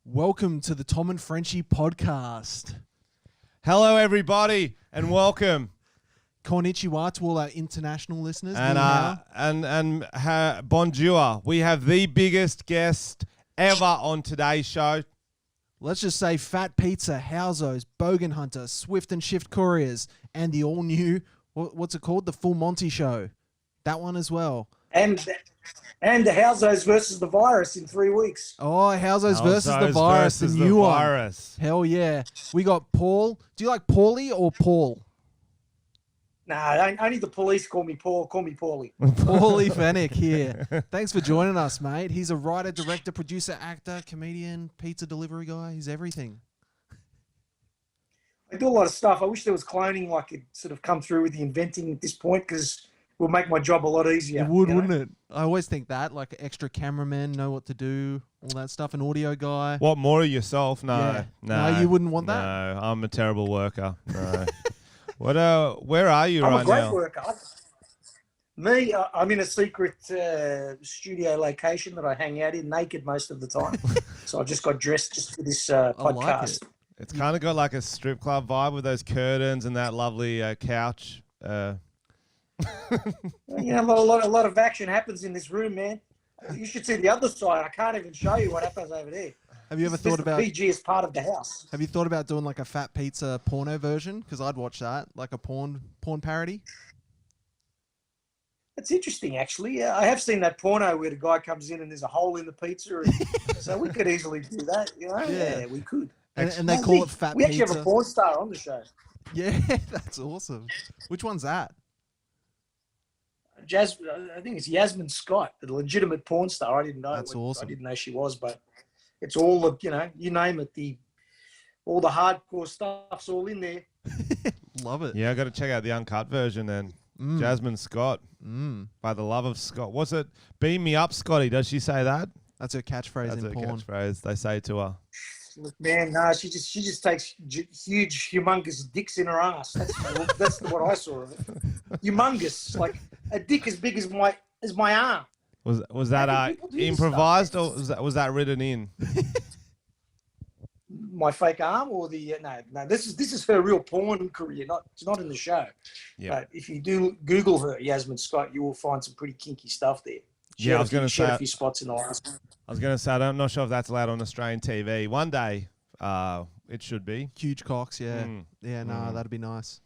Welcome to the Tom and Frenchy podcast. Hello, everybody, and welcome. Konnichiwa to all our international listeners. And bonjour. We have the biggest guest ever on today's show. Let's just say Fat Pizza, Housos, Bogan Hunter, Swift and Shift Couriers, and the all-new, what's it called? The Full Monty Show. That one as well. And the Housos versus the virus in 3 weeks. Oh, Housos versus the virus, the new one. Hell yeah. We got Paul. Do you like Pauly or Paul? Nah, only the police call me Paul. Call me Pauly. Pauly Fenech here. Thanks for joining us, mate. He's a writer, director, producer, actor, comedian, pizza delivery guy. He's everything. I do a lot of stuff. I wish there was cloning like it sort of come through with the inventing at this point because it will make my job a lot easier. It would, wouldn't it? I always think that, like extra cameramen know what to do, all that stuff, an audio guy. What, more of yourself? No. Yeah. No, you wouldn't want that? No, I'm a terrible worker. No. Where are you right now? I'm a great worker. I'm in a secret studio location that I hang out in naked most of the time. So I just got dressed just for this podcast. Like it's kind of got like a strip club vibe with those curtains and that lovely couch. You know, a lot of action happens in this room, man. You should see the other side. I can't even show you what happens over there. Have you ever thought about PG as part of the house? Have you thought about doing like a Fat Pizza porno version? Because I'd watch that, like a porn parody. It's interesting, actually. I have seen that porno where the guy comes in and there's a hole in the pizza, and so we could easily do that. You know, yeah we could. And they call it Fat Pizza. We actually have a porn star on the show. Yeah, that's awesome. Which one's that? I think it's Yasmin Scott, the legitimate porn star. I didn't know. That's awesome. I didn't know she was, but it's all the, you name it, all the hardcore stuff's all in there. Love it. Yeah, I got to check out the uncut version then. Jasmine Scott. By the love of Scott. What's it? Beam me up, Scotty. Does she say that? That's her catchphrase in porn. That's her catchphrase they say to her. Look, man, no, she just takes huge, humongous dicks in her ass. That's what I saw of it. Humongous, like a dick as big as my arm. Was that improvised or was that written in? My fake arm or the no. This is her real porn career. It's not in the show. Yeah. But if you do Google her, Yasmin Scott, you will find some pretty kinky stuff there. I was going to say a few spots in the last. I was going to say I'm not sure if that's allowed on Australian TV. One day, it should be. Huge cocks, yeah. That'd be nice.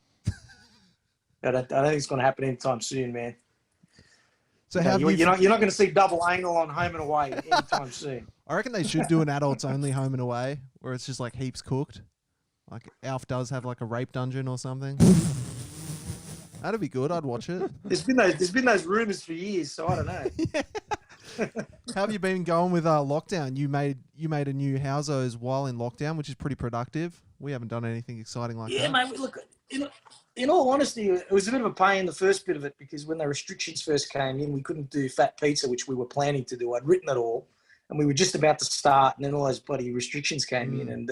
I don't think it's going to happen anytime soon, man. So you're not going to see double anal on Home and Away anytime soon. I reckon they should do an adults only Home and Away where it's just like heaps cooked. Like Alf does have like a rape dungeon or something. That'd be good. I'd watch it. There's been those rumors for years, so I don't know. How have you been going with lockdown? You made a new Housos while in lockdown, which is pretty productive. We haven't done anything exciting like that. Yeah, mate. Look, in all honesty, it was a bit of a pain the first bit of it because when the restrictions first came in, we couldn't do Fat Pizza, which we were planning to do. I'd written it all, and we were just about to start, and then all those bloody restrictions came in, and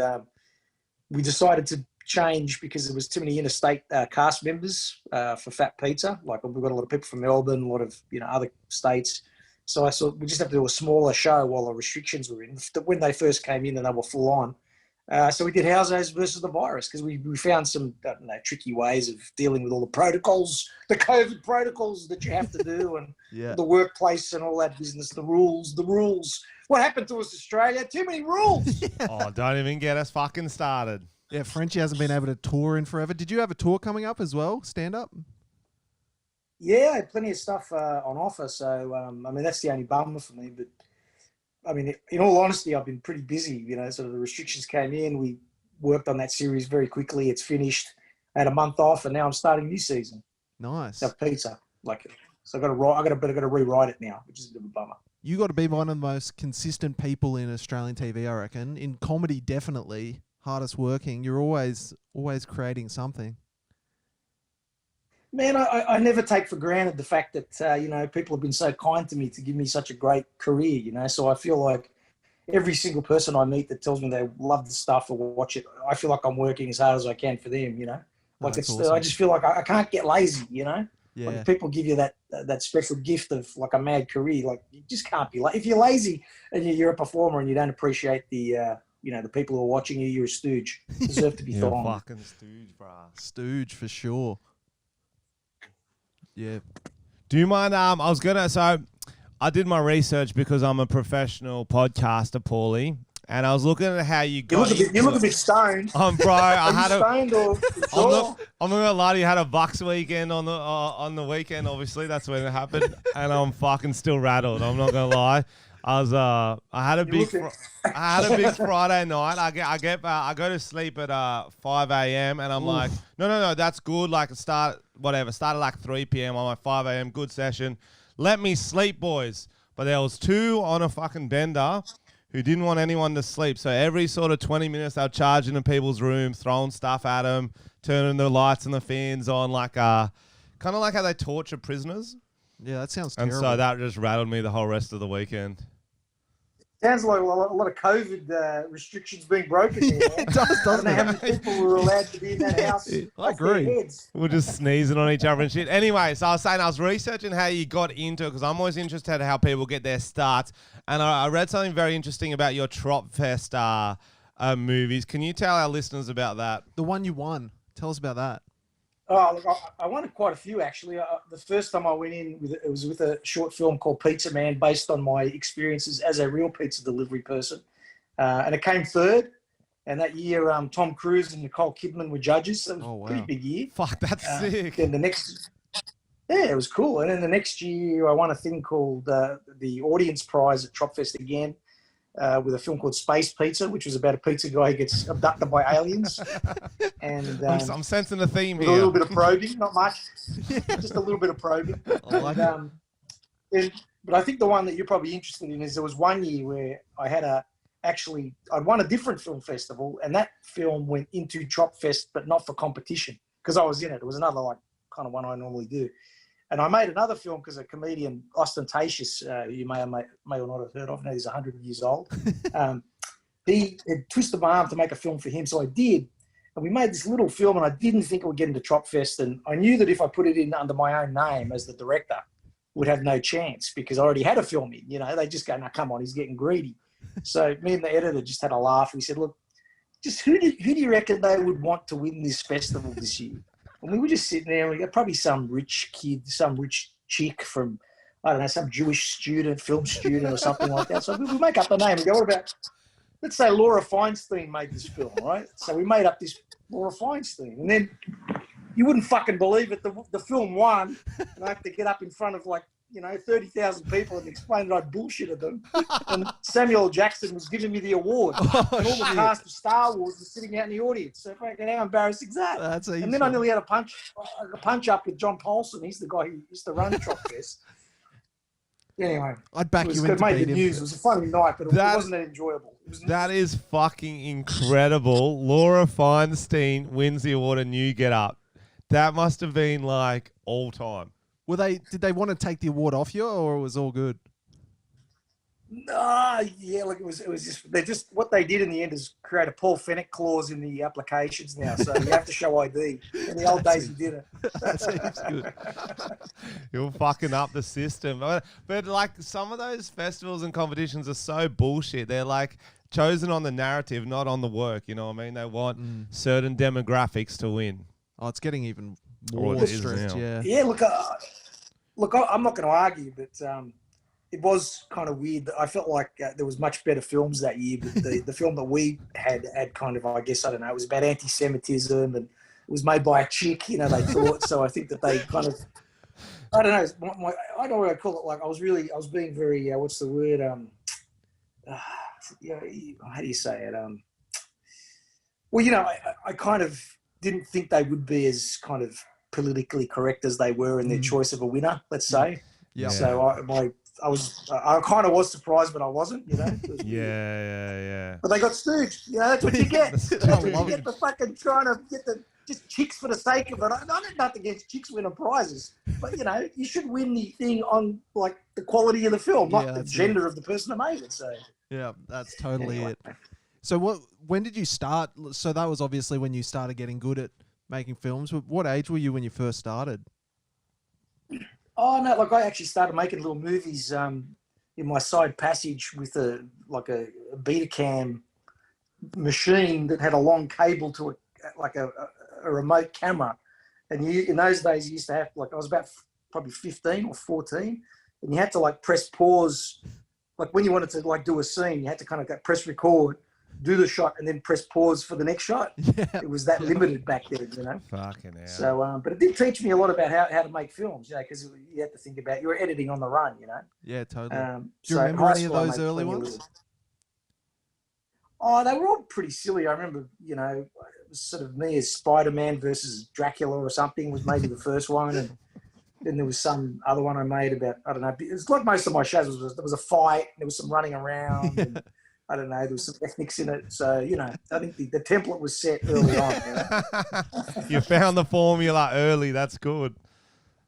we decided to change because there was too many interstate cast members for Fat Pizza. Like we've got a lot of people from Melbourne, a lot of other states. So I thought we just have to do a smaller show while the restrictions were in. When they first came in and they were full on. So we did Housos versus the virus because we found some tricky ways of dealing with all the protocols, the COVID protocols that you have to do, and the workplace and all that business, the rules. What happened to us, Australia? Too many rules. Oh, don't even get us fucking started. Yeah, Frenchy hasn't been able to tour in forever. Did you have a tour coming up as well, stand-up? Yeah, I had plenty of stuff on offer. So, that's the only bummer for me. But, in all honesty, I've been pretty busy. Sort of the restrictions came in. We worked on that series very quickly. It's finished. I had a month off, and now I'm starting a new season. Nice. Of pizza. So I got to rewrite it now, which is a bit of a bummer. You got to be one of the most consistent people in Australian TV, I reckon. In comedy, definitely. Hardest working. You're always creating something. Man, I never take for granted the fact that people have been so kind to me to give me such a great career. So I feel like every single person I meet that tells me they love the stuff or watch it, I feel like I'm working as hard as I can for them. Awesome. I just feel like I can't get lazy. Yeah. Like people give you that special gift of like a mad career. Like you just can't be if you're lazy and you're a performer and you don't appreciate the you know, the people who are watching you, you're a stooge. You deserve to be You're a thonged. fucking stooge, bruh. Stooge for sure. Yeah. Do you mind? So I did my research because I'm a professional podcaster, Pauly, and I was looking at how you got. You look a bit stoned. Bro, I Are had you a. stoned or sure? I'm not gonna lie to you. Had a Bucks weekend on the weekend. Obviously, that's when it happened, and I'm fucking still rattled. I'm not gonna lie. I had a big Friday night. I go to sleep at 5 a.m. and I'm like, no, that's good. Like started at like 3 p.m. I'm like 5 a.m. Good session. Let me sleep, boys. But there was two on a fucking bender who didn't want anyone to sleep. So every sort of 20 minutes, they were charging in people's rooms, throwing stuff at them, turning the lights and the fans on, like kind of like how they torture prisoners. Yeah, that sounds And terrible. so that just rattled me the whole rest of the weekend. Sounds like a lot of COVID restrictions being broken here. It does, doesn't I don't know it? how many people were allowed to be in that house. I agree. We're just sneezing on each other and shit. Anyway, so I was saying I was researching how you got into it because I'm always interested in how people get their starts. And I read something very interesting about your Trop Fest movies. Can you tell our listeners about that? The one you won. Tell us about that. Oh, look, I wanted quite a few, actually. The first time I went in, it was with a short film called Pizza Man, based on my experiences as a real pizza delivery person. And it came third. And that year, Tom Cruise and Nicole Kidman were judges. So it was a pretty big year. Fuck, that's sick. Then it was cool. And then the next year, I won a thing called the Audience Prize at Trop Fest again. With a film called Space Pizza, which was about a pizza guy who gets abducted by aliens. And I'm sensing a theme with here. a little bit of probing, not much, just a little bit of probing. I like it. But I think the one that you're probably interested in is there was one year where I'd won a different film festival, and that film went into Trop Fest, but not for competition because I was in it. It was another like kind of one I normally do. And I made another film because a comedian, Ostentatious, who you may or not have heard of, now he's 100 years old. He had twisted my arm to make a film for him, so I did. And we made this little film, and I didn't think it would get into Trop Fest. And I knew that if I put it in under my own name as the director, would have no chance because I already had a film in. You know, they just go, "No, come on, he's getting greedy." So me and the editor just had a laugh. We said, "Look, just who do you reckon they would want to win this festival this year?" And we were just sitting there, and we got probably some rich kid, some rich chick from, I don't know, some Jewish student, film student or something like that. So we make up the name. We go, what about, let's say Laura Feinstein made this film, right? So we made up this Laura Feinstein. And then you wouldn't fucking believe it. The film won, and I have to get up in front of 30,000 people and explain that I bullshitted them. And Samuel L. Jackson was giving me the award. And all the cast of Star Wars was sitting out in the audience. So fucking how embarrassing is that? And then I nearly had a punch up with John Paulson. He's the guy who used to run Trop Fest. Anyway, I'd back you in to made beat the him. news. It was a funny night, but it wasn't that enjoyable. That is fucking incredible. Laura Feinstein wins the award and you get up. That must have been like all time. Did they want to take the award off you, or it was all good? Yeah, look, it was just what they did in the end is create a Paul Fenech clause in the applications now, so you have to show ID. In the old days, you didn't. That seems good. You're fucking up the system. But like some of those festivals and competitions are so bullshit. They're like chosen on the narrative, not on the work. You know what I mean? They want certain demographics to win. Oh, it's getting even Or more it is strict. now. Yeah. Yeah, look, I'm not going to argue, but it was kind of weird. I felt like there was much better films that year, but the film that we had kind of, I guess, I don't know, it was about anti-Semitism, and it was made by a chick, they thought. So I think that they kind of, I don't know, I don't know what I call it. Like I was being very, what's the word? How do you say it? Well, I kind of didn't think they would be as kind of politically correct as they were in their choice of a winner, let's say. Yeah. So I kind of was surprised, but I wasn't, Yeah. But they got stooged. That's what you get. That's what you get for fucking trying to get just chicks for the sake of it. I got nothing against chicks winning prizes, but you should win the thing on like the quality of the film, not the gender of the person who made it. So yeah, that's totally it. So when did you start? So that was obviously when you started getting good at making films. What age were you when you first started? Oh no! Like I actually started making little movies in my side passage with a Betacam machine that had a long cable to it, like a remote camera. And in those days, you used to have, like, I was about probably 15 or 14, and you had to like press pause. Like when you wanted to like do a scene, you had to kind of press record, do the shot, and then press pause for the next shot. Yeah. It was that limited back then, you know. Fucking hell. So, but it did teach me a lot about how to make films, you know, because you had to think about, you were editing on the run, you know. Yeah, totally. Do you remember any of those early ones? Oh, they were all pretty silly. I remember, you know, it was sort of me as Spider-Man versus Dracula or something was maybe the first one, and then there was some other one I made about, I don't know, it's like most of my shows, there was a fight, and there was some running around, and I don't know, there was some ethnics in it. So, you know, I think the template was set early on. You know? You found the formula early. That's good.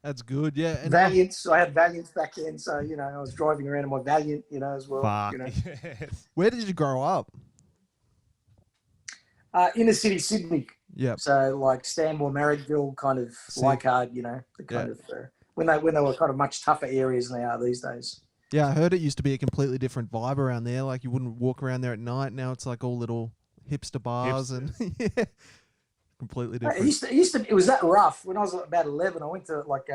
That's good, yeah. And Valiants, I had Valiants back then, so, you know, I was driving around in my Valiant, you know, as well. Fuck, you know. yes. Where did you grow up? Inner city Sydney. Yeah. So like Stanmore, Marrickville, kind of Leichhardt, you know, the kind of when they were kind of much tougher areas than they are these days. Yeah, I heard it used to be a completely different vibe around there. Like you wouldn't walk around there at night. Now it's like all little hipster bars and yeah, completely different. It was that rough when I was about 11. I went to like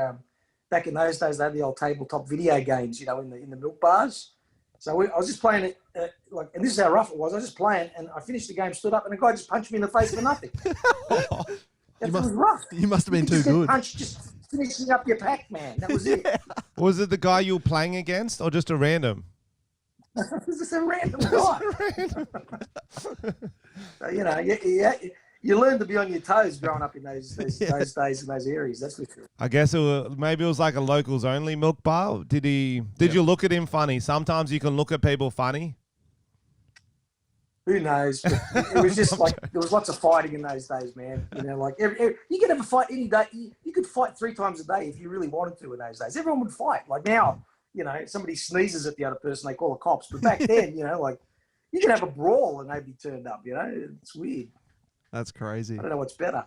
back in those days they had the old tabletop video games, you know, in the milk bars. So I was just playing it, and this is how rough it was. I was just playing, and I finished the game, stood up, and a guy just punched me in the face for nothing. It was rough. You must have been too good. Punched, just finishing up your pack, man. That was it. Was it the guy you were playing against, or just a random? It was just a random guy. So, you know, you learn to be on your toes growing up in those days in those areas. That's for sure. I guess maybe it was like a locals only milk bar. Did you look at him funny? Sometimes you can look at people funny. Who knows? But it was just like there was lots of fighting in those days, man. You know, like you could have a fight any day. You could fight 3 times a day if you really wanted to in those days. Everyone would fight. Like now, you know, somebody sneezes at the other person, they call the cops. But back then, you know, like you could have a brawl and they'd be turned up. You know, it's weird. That's crazy. I don't know what's better.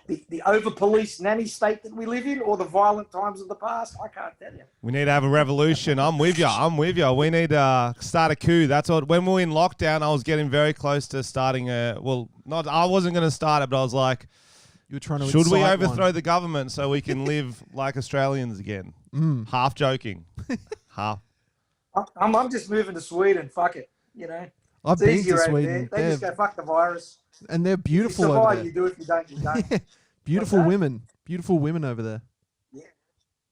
The over-policed nanny state that we live in or the violent times of the past? I can't tell you. We need to have a revolution. I'm with you. We need to start a coup. That's what. When we were in lockdown, I was getting very close to starting I wasn't going to start it, but I was like, you were trying to should we overthrow the government so we can live like Australians again? Half joking. Half. I'm just moving to Sweden. Fuck it. You know. I've been to Sweden. They just go, fuck the virus. And they're beautiful if you survive, over there. You do it. If you don't, you don't. Yeah. Beautiful women. Beautiful women over there. Yeah.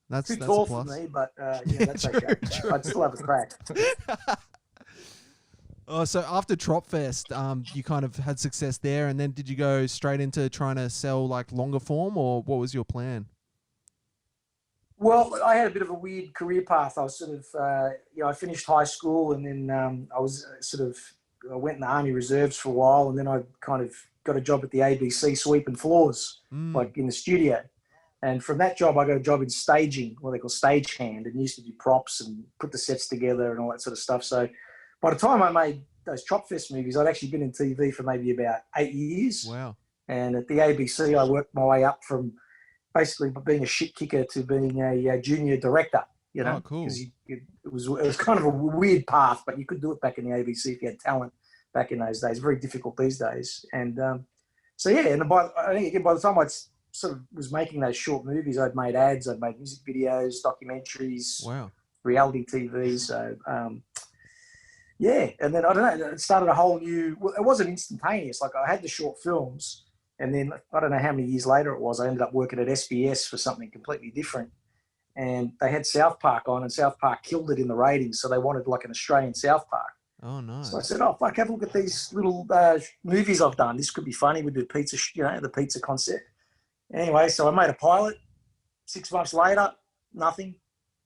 That's too tall a plus. for me, but yeah, that's okay. True. I'd still have a crack. So after Tropfest, you kind of had success there, and then did you go straight into trying to sell like longer form, or what was your plan? Well, I had a bit of a weird career path. I was sort of, I finished high school, and then I was I went in the Army Reserves for a while, and then I kind of got a job at the ABC sweeping floors, like in the studio. And from that job, I got a job in staging, what they call stagehand, and used to do props and put the sets together and all that sort of stuff. So by the time I made those Tropfest movies, I'd actually been in TV for maybe about 8 years. Wow. And at the ABC, I worked my way up from basically being a shit kicker to being a junior director. You know, oh, cool. It was kind of a weird path, but you could do it back in the ABC if you had talent back in those days. Very difficult these days. And so yeah, and I think again by the time I sort of was making those short movies, I'd made ads, I'd made music videos, documentaries, wow, reality TV. So yeah, and then I don't know, it started a whole new. Well, it wasn't instantaneous. Like I had the short films, and then I don't know how many years later it was. I ended up working at SBS for something completely different. And they had South Park on, and South Park killed it in the ratings, so they wanted like an Australian South Park. Oh, nice. So I said, oh, fuck, have a look at these little movies I've done. This could be funny with the pizza, the pizza concept. Anyway, so I made a pilot. 6 months later, nothing.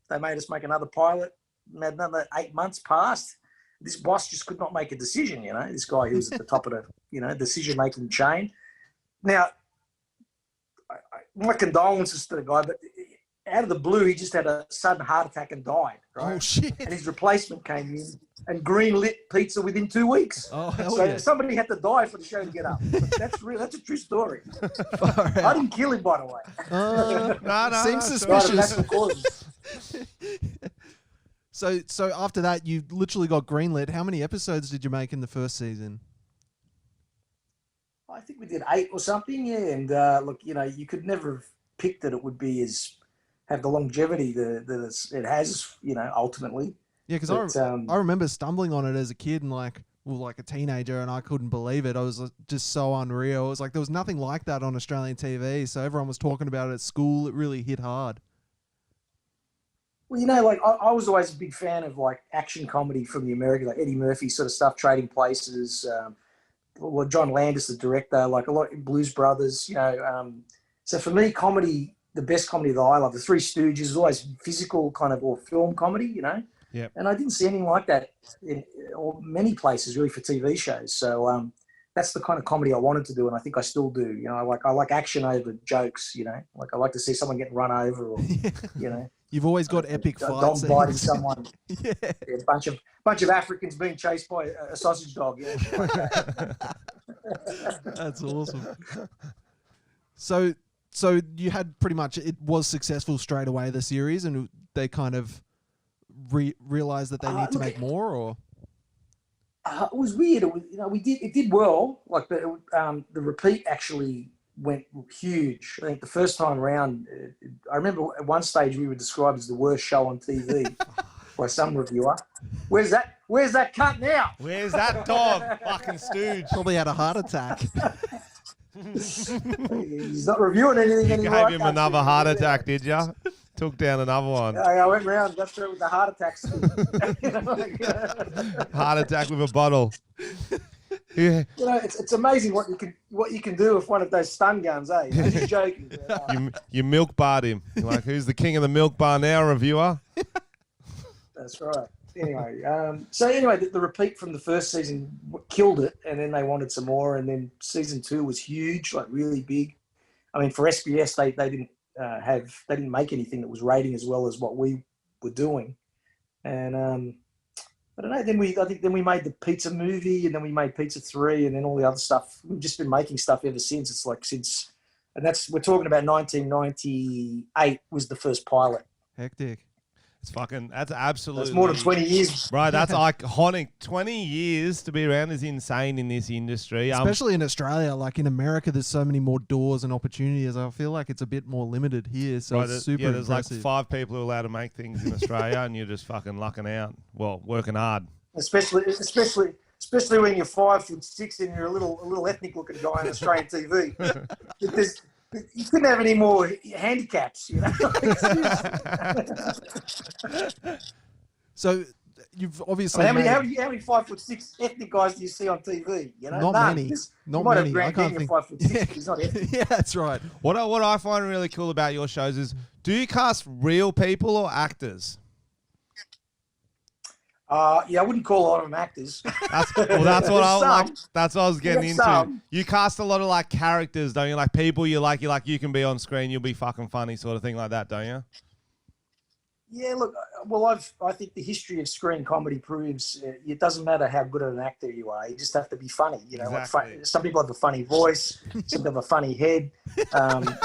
They made us make another pilot. Another 8 months passed. This boss just could not make a decision, this guy who was at the top of the, decision-making chain. Now, my condolences to the guy, but out of the blue, he just had a sudden heart attack and died. Right? Oh, shit. And his replacement came in and green-lit pizza within 2 weeks. Oh, hell so yeah. Somebody had to die for the show to get up. That's real. That's a true story. I didn't kill him, by the way. No, seems suspicious. Right, So after that, you literally got greenlit. How many episodes did you make in the first season? I think we did 8 or something, yeah. And look, you know, you could never have picked that it would be have the longevity that it has, you know, ultimately. Yeah, because I remember stumbling on it as a kid and like a teenager, and I couldn't believe it. I was just so unreal. It was like there was nothing like that on Australian TV, so everyone was talking about it at school. It really hit hard. Well, you know, like I was always a big fan of like action comedy from the American, like Eddie Murphy sort of stuff, Trading Places. Well, John Landis, the director, like a lot of Blues Brothers, you know. So for me, comedy, the best comedy that I love, the Three Stooges, is always physical kind of or film comedy, you know. Yeah. And I didn't see anything like that in or many places really for TV shows. So that's the kind of comedy I wanted to do, and I think I still do. You know, I like action over jokes. You know, like I like to see someone getting run over, or you know. You've always got epic fight dog scenes. biting someone. Yeah. A bunch of Africans being chased by a sausage dog. Yeah. That's awesome. So you had pretty much, it was successful straight away, the series, and they kind of realized that they need to make more, or it was weird. It was, you know, it did well. Like the repeat actually went huge. I think the first time around, I remember at one stage we were described as the worst show on TV by some reviewer. Where's that cunt now? Where's that dog? Fucking stooge. probably had a heart attack. He's not reviewing anything anymore. Gave him another heart attack, did ya? Took down another one. I went round, got through with the heart attacks. Heart attack with a bottle. Yeah. You know, it's amazing what you can do with one of those stun guns, eh? I'm just joking. You milk barred him. You're like, who's the king of the milk bar now, reviewer? That's right. Anyway, the repeat from the first season killed it, and then they wanted some more, and then season 2 was huge, like really big. I mean, for SBS, they didn't they didn't make anything that was rating as well as what we were doing, and I don't know. I think we made the Pizza movie, and then we made Pizza 3, and then all the other stuff. We've just been making stuff ever since. It's like and we're talking about 1998 was the first pilot. Hectic. That's absolutely... That's more than 20 years. Right, that's iconic. 20 years to be around is insane in this industry. Especially in Australia. Like in America, there's so many more doors and opportunities. I feel like it's a bit more limited here, so it's super there's impressive. like 5 people who are allowed to make things in Australia, and you're just fucking lucking out. Well, working hard. Especially when you're 5'6" and you're a little ethnic-looking guy on Australian TV. You couldn't have any more handicaps, you know. So you've obviously how many 5'6" ethnic guys do you see on TV? You know, not many. Not many. I can't think. 5'6", he's not ethnic. Yeah, that's right. What I find really cool about your shows is, do you cast real people or actors? I wouldn't call a lot of them actors. That's what That's what I was getting into. Some. You cast a lot of like characters, don't you? Like people you can be on screen, you'll be fucking funny, sort of thing like that, don't you? Yeah, look, well, I think the history of screen comedy proves it doesn't matter how good an actor you are. You just have to be funny. You know, exactly. Like some people have a funny voice, some have a funny head.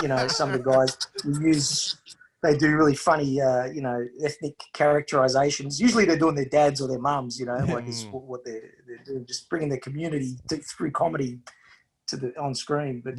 You know, some of the guys they do really funny, ethnic characterizations. Usually they're doing their dads or their mums, you know, like it's what they're doing, just bringing their community through comedy to on screen. But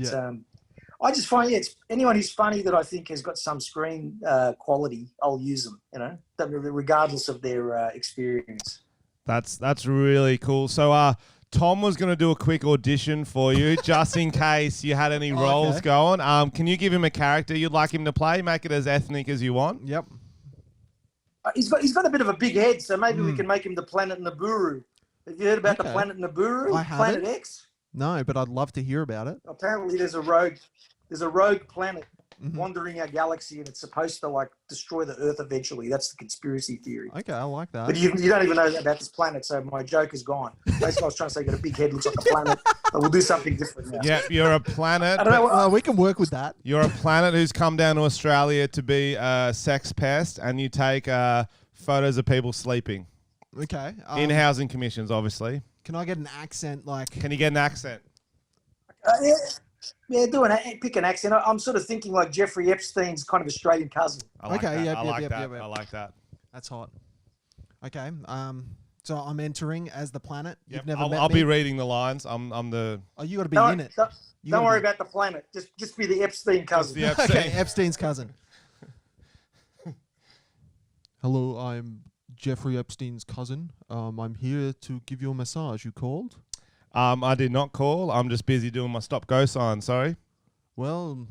I just find, it's anyone who's funny that I think has got some screen quality, I'll use them, you know, regardless of their experience. That's really cool. So, Tom was going to do a quick audition for you, just in case you had any roles going. Can you give him a character you'd like him to play? Make it as ethnic as you want. Yep. He's got a bit of a big head, so maybe we can make him the planet Nibiru. Have you heard about the planet Nibiru? I haven't. Planet X? No, but I'd love to hear about it. Apparently there's a rogue planet wandering our galaxy, and it's supposed to like destroy the Earth eventually. That's the conspiracy theory. Okay, I like that. But you don't even know about this planet, so my joke is gone. Basically, I was trying to say, you got a big head, looks like a planet, but we'll do something different now. Yeah, you're a planet. I don't know. We can work with that. You're a planet who's come down to Australia to be a sex pest, and you take photos of people sleeping. Okay. In housing commissions, obviously. Can I get an accent? Can you get an accent? Yeah, pick an accent. I'm sort of thinking like Jeffrey Epstein's kind of Australian cousin. I like that. I like that. That's hot. Okay. So I'm entering as the planet. Yep. You've never met I'll me? be reading the lines. I'm the. Oh, you got to be in it. Don't worry about the planet. Just be the Epstein cousin. the Epstein. Okay, Epstein's cousin. Hello, I'm Jeffrey Epstein's cousin. I'm here to give you a massage. You called? I did not call. I'm just busy doing my stop-go sign. Sorry. Well,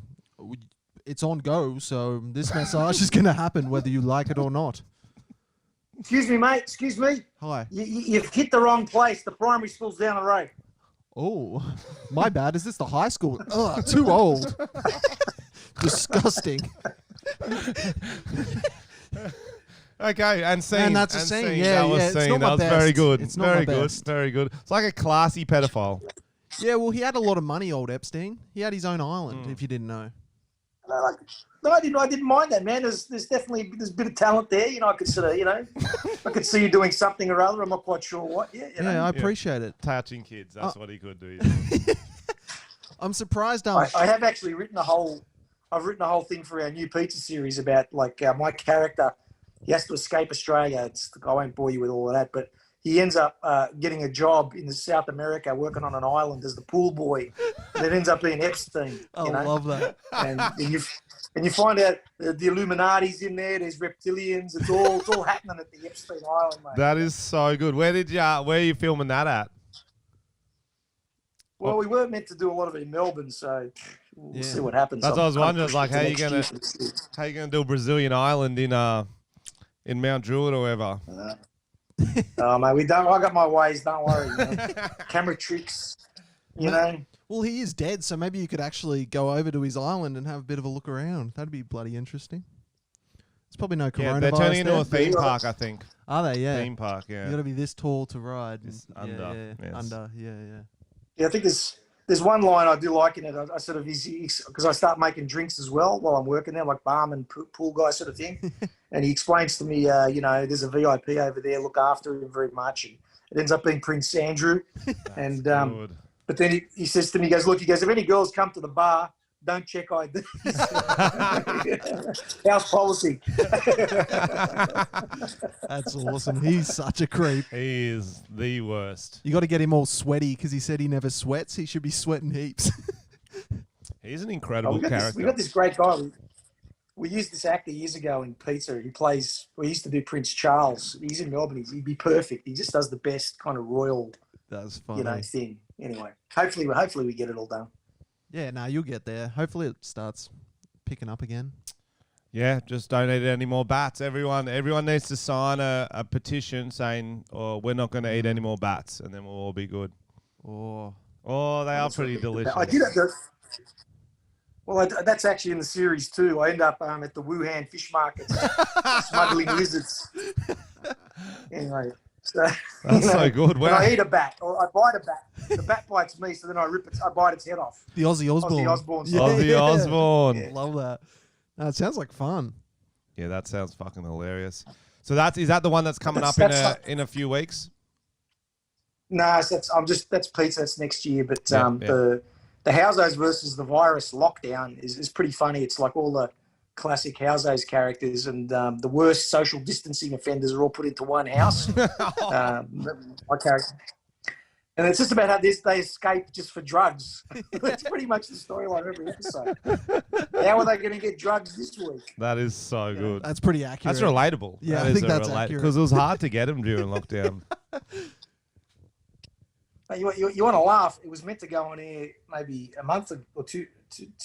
it's on go, so this massage is going to happen whether you like it or not. Excuse me, mate. Excuse me. Hi. You've hit the wrong place. The primary school's down the road. Oh, my bad. Is this the high school? Ugh, too old. Disgusting. Okay, and scene. And that's a scene. Yeah, that was yeah. It's scene. not my That was best. very good. It's not very my good. best. Very good. It's like a classy pedophile. Yeah, well, he had a lot of money, old Epstein. He had his own island, if you didn't know. No, I didn't mind that, man. There's definitely a bit of talent there. You know, I could sort of, I could see you doing something or other. I'm not quite sure what. Yeah, Yeah, I appreciate it. Touching kids. That's what he could do. I'm surprised. I have actually written a whole thing for our new pizza series about my character. He has to escape Australia. I won't bore you with all of that, but he ends up getting a job in South America, working on an island as the pool boy. And it ends up being Epstein. I love that. And you find out the Illuminati's in there. There's reptilians. It's all happening at the Epstein Island, mate. That is so good. Where are you filming that at? Well, we weren't meant to do a lot of it in Melbourne, so we'll see what happens. That's what I was wondering. Like, how you gonna do a Brazilian island in Mount Druitt or whatever? Oh, mate, I got my ways. Don't worry. Camera tricks, you know. Well, he is dead, so maybe you could actually go over to his island and have a bit of a look around. That'd be bloody interesting. There's probably no coronavirus. Yeah, they're turning into a theme park, I think. Are they? Yeah. Theme park, yeah. You got to be this tall to ride. Under. Yeah, yes. under. Yeah. Yeah, I think there's one line I do like in it. I sort of because I start making drinks as well while I'm working there, like barman, pool guy sort of thing. And he explains to me, there's a VIP over there. Look after him very much. And it ends up being Prince Andrew. And good. But then he says to me, he goes, if any girls come to the bar, don't check IDs. House policy. That's awesome. He's such a creep. He is the worst. You got to get him all sweaty because he said he never sweats. He should be sweating heaps. He's an incredible character. We got this great guy. We used this actor years ago in Pizza. We used to do Prince Charles. He's in Melbourne. He'd be perfect. He just does the best kind of royal, That's funny. thing. Anyway, hopefully we get it all done. Yeah, no, you'll get there. Hopefully it starts picking up again. Yeah, just don't eat any more bats. Everyone needs to sign a petition saying, we're not going to eat any more bats, and then we'll all be good. Oh, they are pretty delicious. I did it. Well, that's actually in the series too. I end up at the Wuhan fish market smuggling lizards. Anyway. So, that's so good. When I eat a bat, or I bite a bat, the bat bites me, so then I bite its head off. The Aussie Osborne. Aussie Osborne. Yeah. Love that. No, it sounds like fun. Yeah, that sounds fucking hilarious. So is that the one that's coming up in a few weeks? No, that's Pizza. That's next year. But the Housos versus the virus lockdown is pretty funny. It's like all the classic Housos characters, and the worst social distancing offenders are all put into one house. My character. And it's just about how they escape just for drugs. That's pretty much the storyline of every episode. How are they going to get drugs this week? That is so good. That's pretty accurate. That's relatable. Yeah, I think that's accurate. Because it was hard to get them during lockdown. You want to laugh. It was meant to go on air maybe a month or two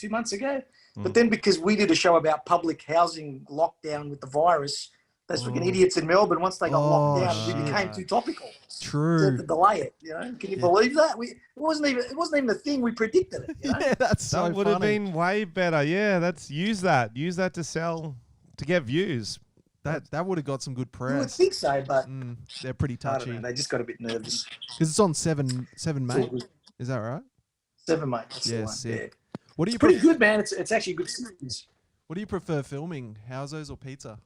months ago. But then because we did a show about public housing lockdown with the virus, those freaking idiots in Melbourne, once they got locked down, we became too topical. True. To delay it, Can you believe that? It wasn't even a thing. We predicted it. Yeah, that's so That would have been way better. Yeah, use that to sell, to get views. That would have got some good press. You would think so, but they're pretty I touchy. don't know, they just got a bit nervous. Because it's on 7 May. Is that right? 7 May. That's the one. Sick. Yeah. What do you Pretty good, man. It's actually a good series. What do you prefer filming, Housos or pizza?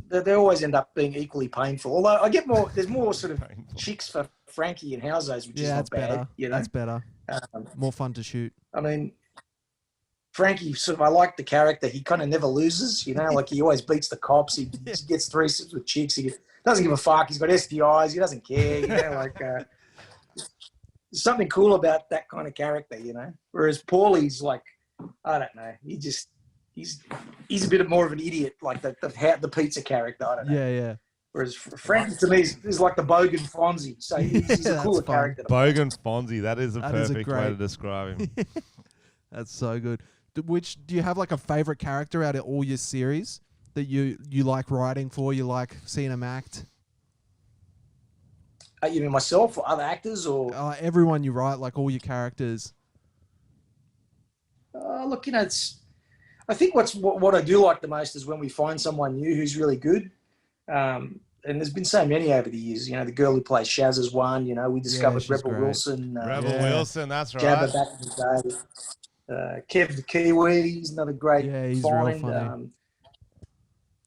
They always end up being equally painful. Although I get more, there's more sort of chicks for Frenchy and Housos, which is not bad. Better. That's better. More fun to shoot. I mean, Frenchy, sort of, I like the character. He kind of never loses, you know, like he always beats the cops. He gets threesomes with chicks. He doesn't give a fuck. He's got STIs. He doesn't care, you know, like there's something cool about that kind of character, you know. Whereas Pauly's like, I don't know. He's a bit more of an idiot, like the pizza character. I don't know. Yeah. Whereas Frenchy to me is like the Bogan Fonzie. So he's a cooler character. Bogan Fonzie. That is a perfect way to describe him. That's so good. Do you have like a favorite character out of all your series that you like writing for? You like seeing them act? You mean myself or other actors or everyone you write, like all your characters? Look, you know, I think what I do like the most is when we find someone new who's really good. And there's been so many over the years. You know, the girl who plays Shaz is one. You know, we discovered Rebel great. Wilson. Rebel Wilson, that's right. Jabba back in the day. Kev the Kiwi, he's another great find. Real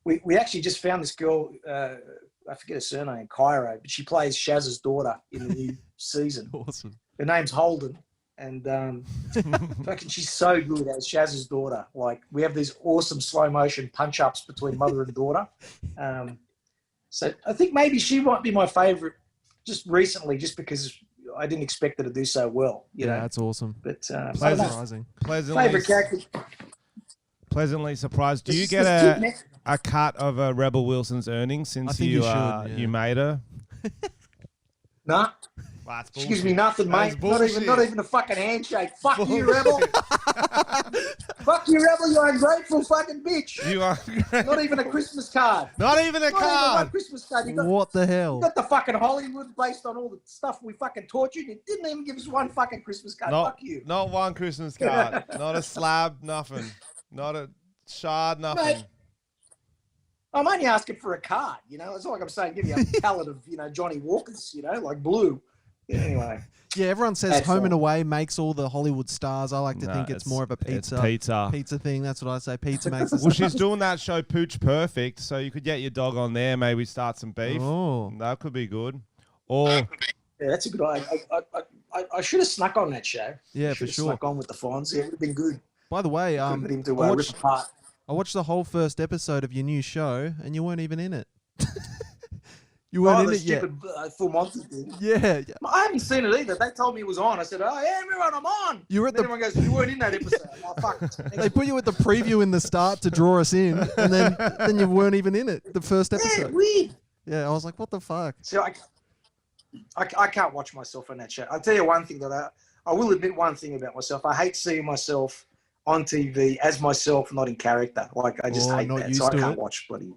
funny. We actually just found this girl, I forget her surname, Cairo, but she plays Shaz's daughter in the new season. Awesome. Her name's Holden. And fucking, she's so good as Shaz's daughter. Like, we have these awesome slow motion punch ups between mother and daughter. So I think maybe she might be my favorite just recently, just because I didn't expect her to do so well. You know? That's awesome. But pleasantly character. Pleasantly surprised. Do you get a cut of Rebel Wilson's earnings since you made her? Nah. She gives me nothing, mate. Not even a fucking handshake. Fuck you, Rebel. Fuck you, Rebel. You ungrateful fucking bitch. You are not even a Christmas card. Not even a card. Even Christmas card. What the hell? You got the fucking Hollywood based on all the stuff we fucking taught you. You didn't even give us one fucking Christmas card. Fuck you. Not one Christmas card. Not a slab, nothing. Not a shard, nothing. Mate, I'm only asking for a card, you know. It's not like I'm saying give you a pallet of, you know, Johnny Walkers, you know, like blue. Yeah, anyway. Yeah, everyone says Home and Away makes all the Hollywood stars. I like to think it's more of a pizza thing. That's what I say. Pizza makes the she's doing that show Pooch Perfect, so you could get your dog on there, maybe start some beef. Oh. That could be good. Or yeah, that's a good idea. I should have snuck on that show. Yeah, for sure. Snuck on with the Fonz. Yeah, it would have been good. By the way, I watched the whole first episode of your new show, and you weren't even in it. You weren't in it yet. Full Monty thing. Yeah. I haven't seen it either. They told me it was on. I said, "Oh yeah, everyone, I'm on." You were at everyone goes, "You weren't in that episode." Oh, fuck. They put you at the preview in the start to draw us in, and then you weren't even in it. The first episode. Yeah, weird. Yeah, I was like, "What the fuck?" So I can't watch myself on that show. I'll tell you one thing that I will admit one thing about myself. I hate seeing myself on TV as myself, not in character. Like I just hate that. So I can't watch bloody.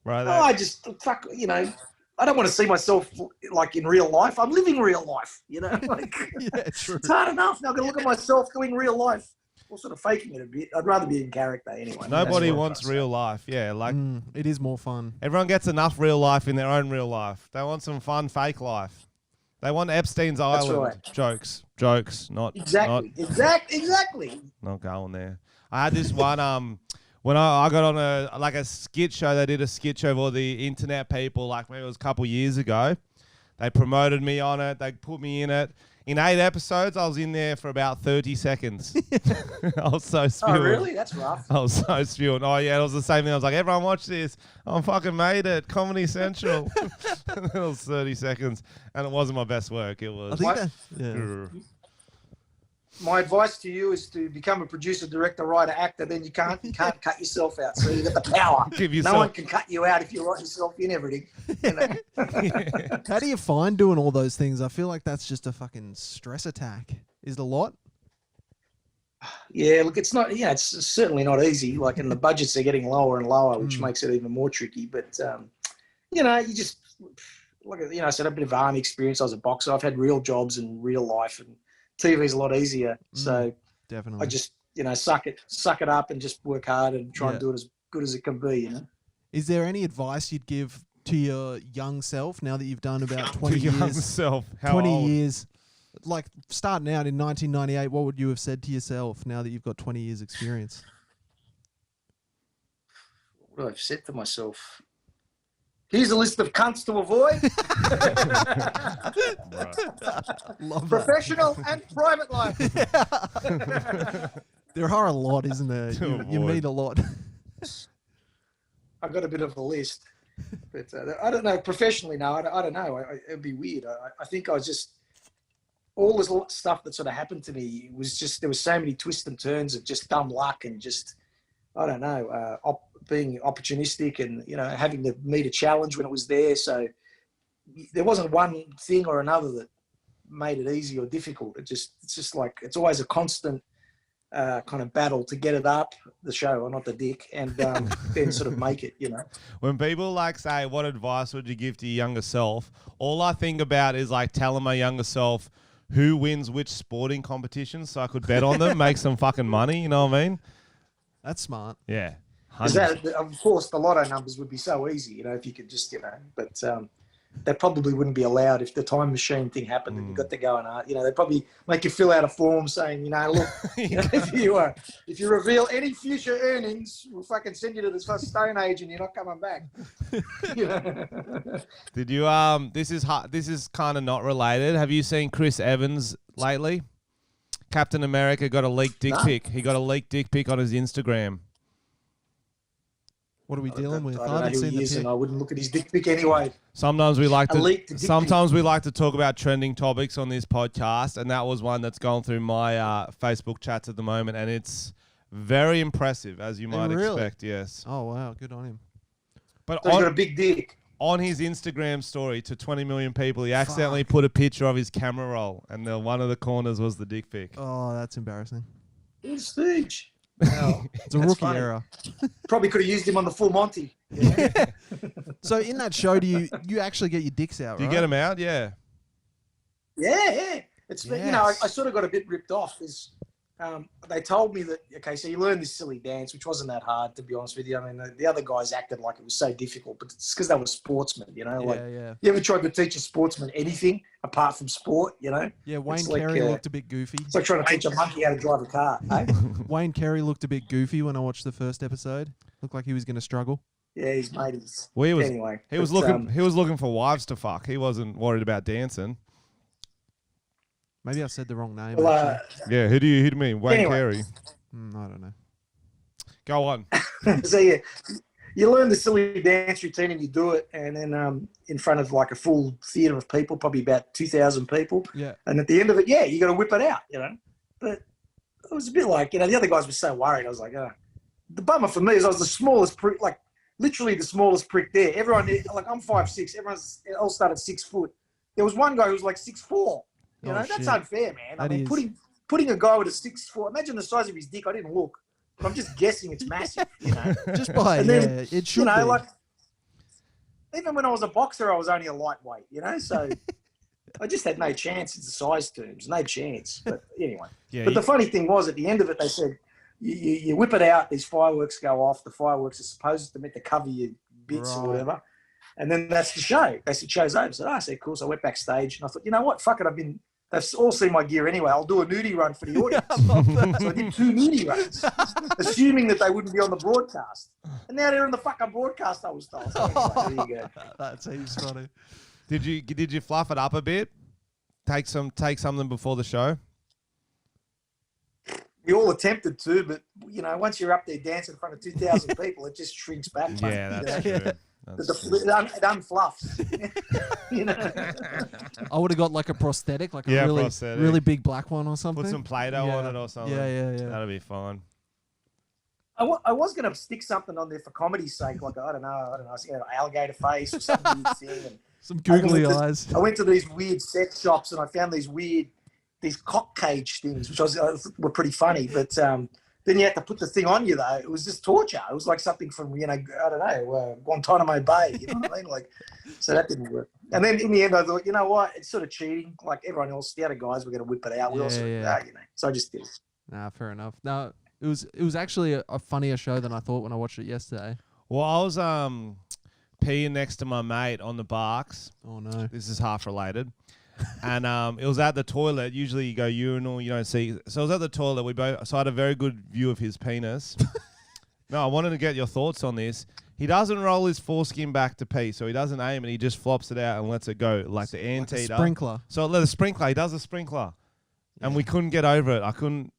Right. I just fuck. You know, I don't want to see myself like in real life. I'm living real life. You know, like yeah, true. It's hard enough. Now I'm gonna look at myself doing real life. Or sort of faking it a bit. I'd rather be in character anyway. Nobody wants real life. Yeah, like it is more fun. Everyone gets enough real life in their own real life. They want some fun fake life. They want Epstein's Island jokes, not exactly. Not going there. I had this one. When I got on a skit show, they did a skit show for the internet people, like maybe it was a couple years ago. They promoted me on it. They put me in it. In 8 episodes, I was in there for about 30 seconds. I was so spewing. Oh, really? That's rough. I was so spewing. Oh, yeah, it was the same thing. I was like, everyone watch this. I fucking made it. Comedy Central. It was 30 seconds. And it wasn't my best work. It was. My advice to you is to become a producer, director, writer, actor. Then you can't cut yourself out. So you got the power. No one can cut you out if you write yourself in everything. You know? Yeah. How do you find doing all those things? I feel like that's just a fucking stress attack. Is it a lot? Yeah, look, it's not. Yeah, it's certainly not easy. Like, and the budgets are getting lower and lower, which makes it even more tricky. But you know, you just look at. You know, I said a bit of army experience. I was a boxer. I've had real jobs in real life, and TV is a lot easier. So definitely, I just suck it up and just work hard and try and do it as good as it can be. You know. Is there any advice you'd give to your young self now that you've done about 20 years? Young self, how 20 old? years, like starting out in 1998. What would you have said to yourself now that you've got 20 years experience? What would I have said to myself? Here's a list of cunts to avoid. Love professional and private life. There are a lot, isn't there? You meet a lot. I got a bit of a list, but I don't know. Professionally, no, I don't know. It'd be weird. I think I was just all this stuff that sort of happened to me was just there was so many twists and turns of just dumb luck and just I don't know being opportunistic and having to meet a challenge when it was there. So there wasn't one thing or another that made it easy or difficult. It's just like it's always a constant kind of battle to get it up the show or not the dick and then sort of make it. When people say, what advice would you give to your younger self? All I think about is telling my younger self who wins which sporting competitions so I could bet on them, make some fucking money. You know what I mean? That's smart. Yeah. Of course, the lotto numbers would be so easy, if you could just, but that probably wouldn't be allowed if the time machine thing happened and you got to go and, they'd probably make you fill out a form saying, look, if you reveal any future earnings, we'll fucking send you to the Stone Age and you're not coming back. Did you, this is kind of not related. Have you seen Chris Evans lately? Captain America got a leaked dick pic. He got a leaked dick pic on his Instagram. What are we dealing with? I haven't seen the pic. And I wouldn't look at his dick pic anyway. Sometimes we like to talk about trending topics on this podcast, and that was one that's going through my Facebook chats at the moment, and it's very impressive, as you might expect. Yes. Oh wow, good on him. But so he's got a big dick. On his Instagram story to 20 million people, he accidentally put a picture of his camera roll, and one of the corners was the dick pic. Oh, that's embarrassing. It's stage. Wow. It's a rookie error. Probably could have used him on the full Monty. So in that show, do you actually get your dicks out? Do you get them out? Yeah. Yeah. It's I sort of got a bit ripped off. They told me that so you learn this silly dance, which wasn't that hard to be honest with you. I mean, the other guys acted like it was so difficult, but it's because they were sportsmen. You ever tried to teach a sportsman anything apart from sport? Yeah, Wayne Carey looked a bit goofy. It's like trying to teach a monkey how to drive a car. Eh? Wayne Carey looked a bit goofy when I watched the first episode. Looked like he was going to struggle. Yeah, his mate is. Well, anyway, he was looking for wives to fuck. He wasn't worried about dancing. Maybe I said the wrong name. Yeah, who do you mean? Wayne Carey? I don't know. Go on. So yeah, you learn the silly dance routine and you do it, and then in front of like a full theatre of people, probably about 2,000 people. Yeah. And at the end of it, you got to whip it out, But it was a bit like, the other guys were so worried. I was like, the bummer for me is I was the smallest prick, like literally the smallest prick there. Everyone, like I'm 5'6", everyone's all started 6 foot. There was one guy who was like 6'4". That's unfair, man. I mean, putting a guy with a 6'4", imagine the size of his dick. I didn't look, but I'm just guessing it's massive. Just by it should be. Like even when I was a boxer, I was only a lightweight. So I just had no chance in the size terms, no chance. But anyway, but the funny thing was, at the end of it, they said you whip it out. These fireworks go off. The fireworks are supposed to meant to cover your bits or whatever. And then that's the show. They said, show's over. I said, cool. So I went backstage and I thought, you know what? Fuck it. They've all seen my gear anyway. I'll do a nudie run for the audience. So I did 2 nudie runs, assuming that they wouldn't be on the broadcast. And now they're on the fucking broadcast, I was told. So there you go. That seems funny. Did you fluff it up a bit? Take something before the show? We all attempted to, but, once you're up there dancing in front of 2,000 people, it just shrinks back. Yeah, that's true. It unfluffs. I would have got like a prosthetic, like a really big black one or something. Put some Play-Doh on it or something. Yeah. That'd be fine. I was going to stick something on there for comedy's sake, like, I don't know, alligator face or some weird thing. And some googly eyes. I went to these weird sex shops and I found these cock cage things, which were pretty funny, but then you had to put the thing on you, though. It was just torture. It was like something from, I don't know, Guantanamo Bay. You know what I mean? Like, so that didn't work. And then in the end, I thought, you know what? It's sort of cheating. Like everyone else, the other guys were going to whip it out. We also, so I just did it. Nah, fair enough. No, it was actually a funnier show than I thought when I watched it yesterday. Well, I was peeing next to my mate on the barks. Oh no, this is half related. And it was at the toilet. Usually you go urinal, you don't see. So I was at the toilet. So I had a very good view of his penis. No, I wanted to get your thoughts on this. He doesn't roll his foreskin back to pee, so he doesn't aim and he just flops it out and lets it go like the anteater. Like sprinkler. So the sprinkler, he does a sprinkler. And we couldn't get over it.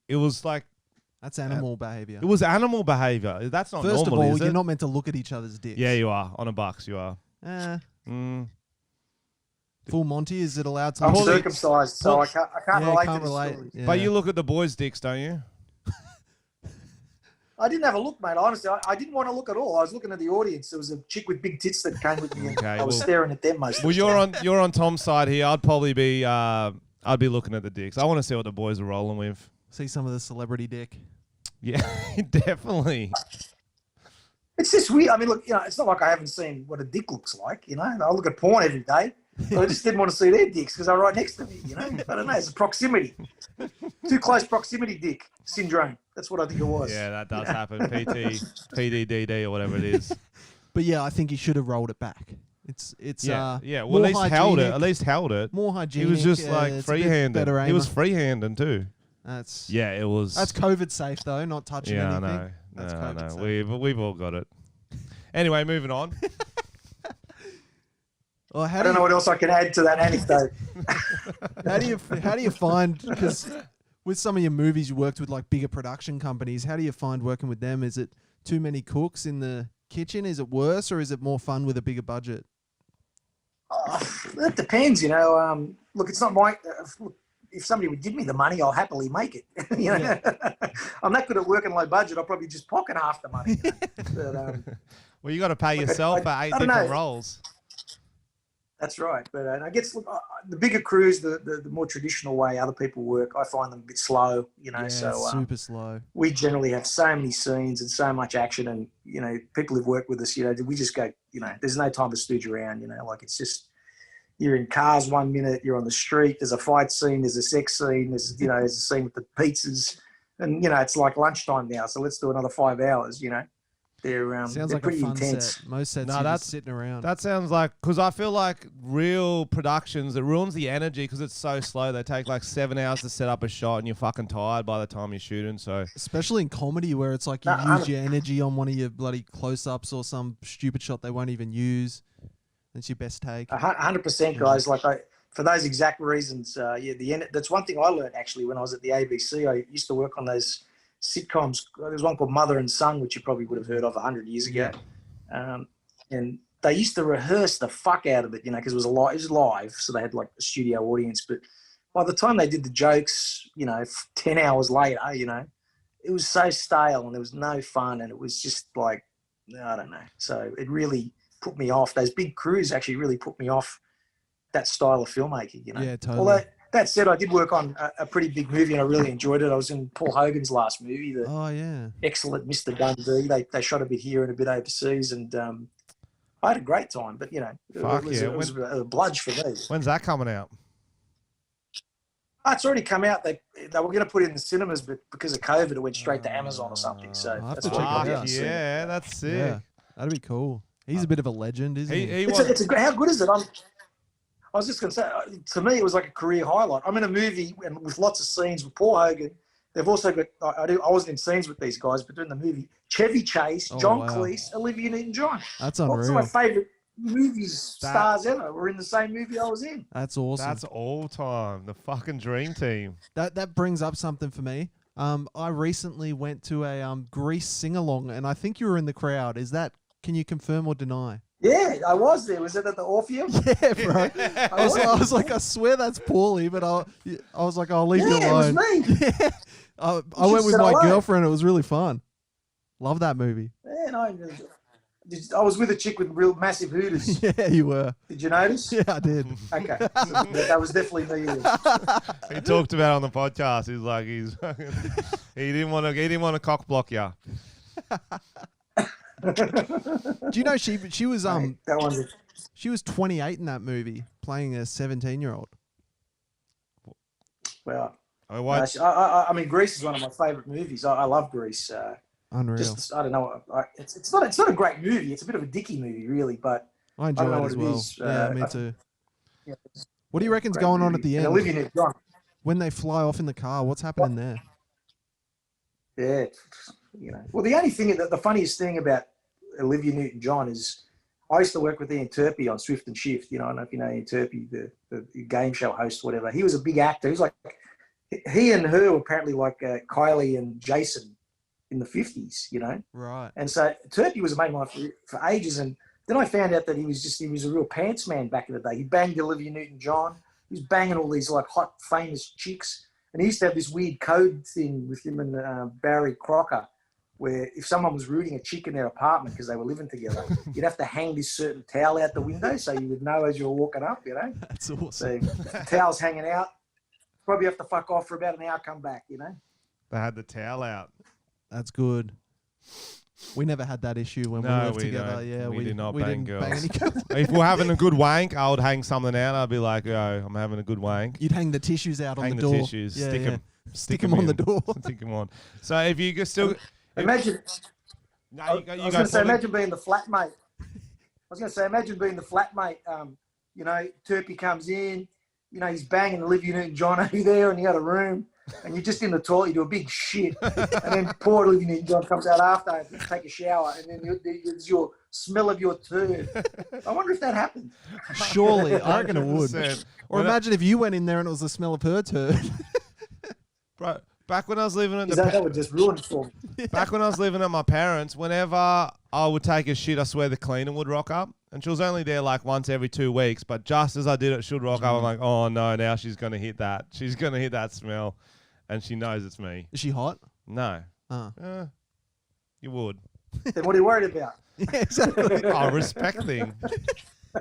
It was like That's animal behavior. It was animal behavior. That's not First normal, of all, is it? you're not meant to look at each other's dicks. Yeah, you are. On a bucks, you are. Full Monty, is it allowed to? I'm look? circumcised, so I can't relate to this story. Yeah. But you look at the boys' dicks, don't you? I didn't have a look, mate. Honestly, I didn't want to look at all. I was looking at the audience. There was a chick with big tits that came with me. And I was staring at them most. Well, you're on Tom's side here. I'd probably be I'd be looking at the dicks. I want to see what the boys are rolling with. See some of the celebrity dick. Yeah, definitely. It's just weird. I mean, look, it's not like I haven't seen what a dick looks like. I look at porn every day. But I just didn't want to see their dicks because they're right next to me. I don't know. It's a proximity. Too close proximity dick syndrome. That's what I think it was. Yeah, that does happen. PDDD or whatever it is. But yeah, I think he should have rolled it back. It's Well, at least held it. At least held it. More hygienic. He was just like freehanded. He was freehanding too. It was. That's COVID safe though, not touching anything. Yeah, I know. That's COVID safe. We've all got it. Anyway, moving on. Well, I don't know what else I can add to that anecdote. How do you find, because with some of your movies you worked with like bigger production companies, how do you find working with them? Is it too many cooks in the kitchen? Is it worse, or is it more fun with a bigger budget? It depends, look, it's not my. If somebody would give me the money, I'll happily make it. I'm not good at working low budget. I'll probably just pocket half the money. But, well, you got to pay yourself for 8 different roles. That's right. But I guess the bigger crews, the more traditional way other people work, I find them a bit slow, so super slow. We generally have so many scenes and so much action, and, people who've worked with us, we just go, there's no time to stooge around, like it's just, you're in cars 1 minute, you're on the street, there's a fight scene, there's a sex scene, there's a scene with the pizzas, and, it's like lunchtime now, so let's do another 5 hours, They're sounds they're like pretty a fun intense. set. Most sets are just sitting around. That sounds like, because I feel like real productions, it ruins the energy because it's so slow. They take like 7 hours to set up a shot and you're fucking tired by the time you're shooting. So especially in comedy where it's like you use your energy on one of your bloody close-ups or some stupid shot they won't even use. That's your best take. 100%, guys. Like for those exact reasons, that's one thing I learned actually when I was at the ABC. I used to work on those sitcoms. There's one called Mother and Son, which you probably would have heard of 100 years ago. And they used to rehearse the fuck out of it, because it was live, so they had like a studio audience. But by the time they did the jokes, 10 hours later, it was so stale and there was no fun, and it was just like, I don't know. So it really put me off. Those big crews actually really put me off that style of filmmaking, Yeah, totally. Although, that said, I did work on a pretty big movie and I really enjoyed it. I was in Paul Hogan's last movie, the excellent Mr. Dundee. They shot a bit here and a bit overseas, and I had a great time. But, it was a bludge for me. When's that coming out? It's already come out. They were going to put it in the cinemas, but because of COVID, it went straight to Amazon or something. So that's why that's sick. Yeah, that'd be cool. He's a bit of a legend, isn't he? How good is it? I was just going to say, to me, it was like a career highlight. I'm in a movie and with lots of scenes with Paul Hogan. They've also got, I wasn't in scenes with these guys, but doing the movie, Chevy Chase, John Cleese, Olivia Newton-John. That's unreal. Some of my favourite stars ever were in the same movie I was in. That's awesome. That's all time. The fucking dream team. That brings up something for me. I recently went to a Grease sing-along, and I think you were in the crowd. Can you confirm or deny? Yeah, I was there. Was it at the Orpheum? Yeah, bro. I was like, I swear that's Pauly, but I was like, I'll leave you alone. It was me. Yeah. I went with my girlfriend. It was really fun. Love that movie. Yeah, I was with a chick with real massive hooters. Yeah, you were. Did you notice? Yeah, I did. Okay. That was definitely me. He talked about it on the podcast. He's like, he didn't want to cock block you. Do you know she was she was 28 in that movie, playing a 17-year-old. Well, I mean, Grease is one of my favorite movies. I love Grease. Unreal. I don't know. It's not a great movie. It's a bit of a dicky movie, really. But I enjoy it as well. Yeah, me too. Yeah, what do you reckon's going on at the end? Olivia Newton-John. When they fly off in the car, what's happening there? Yeah, well, the only thing, the funniest thing about Olivia Newton-John is I used to work with Ian Turpie on Swift and Shift. I don't know if you know Ian Turpie, the game show host, whatever. He was a big actor. He was like, he and her were apparently like Kylie and Jason in the 50s, you know. Right. And so Turkey was a mate of mine for ages, and then I found out that he was a real pants man back in the day. He banged Olivia Newton-John. He was banging all these like hot, famous chicks. And he used to have this weird code thing with him and Barry Crocker, where if someone was rooting a chick in their apartment because they were living together, you'd have to hang this certain towel out the window so you would know as you were walking up, you know. That's awesome. So the towel's hanging out. Probably have to fuck off for about an hour, come back, you know. They had the towel out. That's good. We never had that issue when we lived together. Yeah, we did not we bang didn't girls. Bang any girls. If we're having a good wank, I would hang something out. I'd be like, yo, I'm having a good wank. You'd hang the tissues out on the door. Hang the tissues, Yeah, stick them them on the door. Stick them on. So if you could still... Imagine... No, I was going to say, imagine being the flatmate. Imagine being the flatmate. You know, Turpy comes in, you know, he's banging Olivia Newton-John over there in the other room, and you're just in the toilet, you do a big shit, and then poor Olivia Newton-John comes out after and take a shower, and then there's your smell of your turd. I wonder if that happened. Surely, I reckon it would. 100%. Or imagine if you went in there and it was the smell of her turd. Bro, back when I was living at that would just ruin it for me. Back when I was living at my parents', whenever I would take a shit, I swear the cleaner would rock up. And she was only there like once every 2 weeks. But just as I did it, she'd rock up. I'm like, oh no, now she's going to hit that. She's going to hit that smell. And she knows it's me. Is she hot? No. Oh. You would. Then what are you worried about? Yeah, exactly. Oh, respecting. I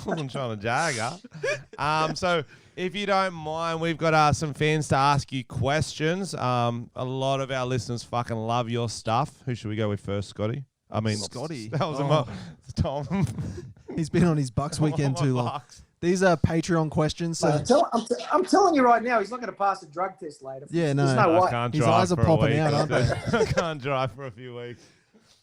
wasn't trying to jag her. So if you don't mind, we've got some fans to ask you questions. A lot of our listeners fucking love your stuff. Who should we go with first, Scotty? I mean, Scotty. That was Tom. He's been on his Bucks weekend too long. These are Patreon questions. So I'm telling you right now, he's not going to pass a drug test later. Yeah, no. There's no way. I can't His drive eyes are for a popping week. out, aren't they? I can't drive for a few weeks.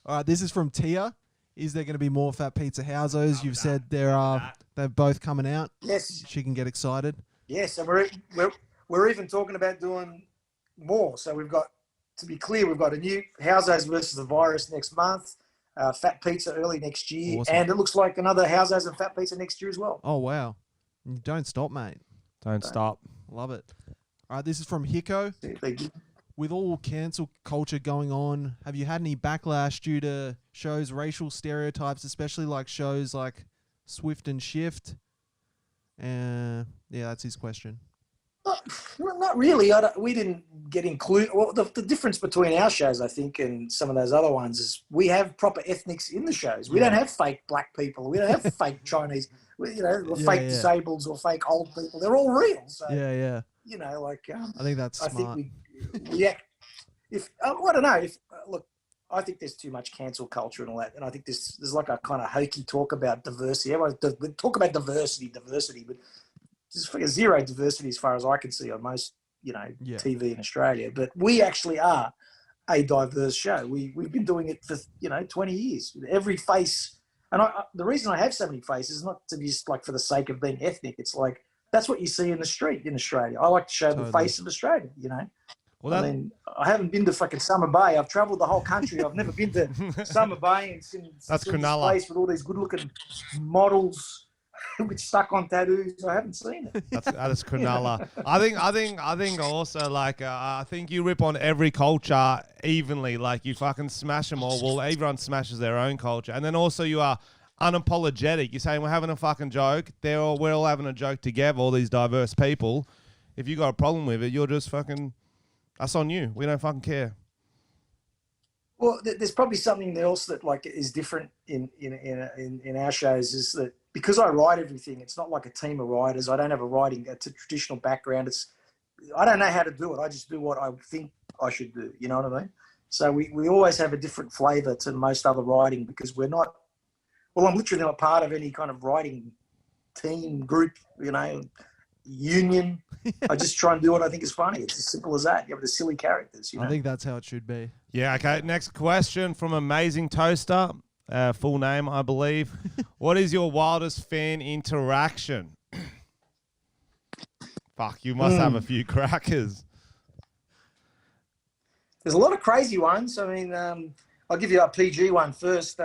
All right, this is from Tia. Is there going to be more Fat Pizza Housos? You've said they're both coming out. Yes. She can get excited. Yes, and we're even talking about doing more. So we've got, to be clear, we've got a new Housos versus the Virus next month, Fat Pizza early next year, awesome. and it looks like another Housos and Fat Pizza next year as well. Oh, wow. Don't stop, mate. Don't stop. Love it. All right, this is from Hiko. Thank you. With all cancel culture going on, have you had any backlash due to shows' racial stereotypes, especially like shows like Swift and Shift? Yeah, that's his question. Not really. We didn't get included. Well, the difference between our shows, I think, and some of those other ones is we have proper ethnics in the shows. We don't have fake black people. We don't have fake Chinese, fake disableds or fake old people. They're all real. So, yeah. You know, like I think that's smart. I think I don't know. Look, I think there's too much cancel culture and all that, and I think there's like a kind of hokey talk about diversity. Everyone talk about diversity, but there's zero diversity as far as I can see on most, TV in Australia. But we actually are a diverse show. We've been doing it for 20 years. Every face, and the reason I have so many faces is not to be just like for the sake of being ethnic. It's like that's what you see in the street in Australia. I like to show the face of Australia. Well, I haven't been to fucking Summer Bay. I've travelled the whole country. I've never been to Summer Bay and seen this place with all these good-looking models with stuck-on tattoos. I haven't seen it. That is Cronulla. I think also like I think you rip on every culture evenly. Like you fucking smash them all. Well, everyone smashes their own culture, and then also you are unapologetic. You're saying we're having a fucking joke. We're all having a joke together. All these diverse people. If you got a problem with it, you're just fucking. That's on you. We don't fucking care. Well, there's probably something else that like is different in our shows is that because I write everything, it's not like a team of writers. I don't have a traditional background. I don't know how to do it. I just do what I think I should do. You know what I mean? So we always have a different flavour to most other writing because we're not. Well, I'm literally not part of any kind of writing team group. Union. I just try and do what I think is funny. It's as simple as that. You have the silly characters. I think that's how it should be. Yeah. Okay. Next question from Amazing Toaster. Full name, I believe. What is your wildest fan interaction? Fuck, you must have a few crackers. There's a lot of crazy ones. I mean, I'll give you a PG one first.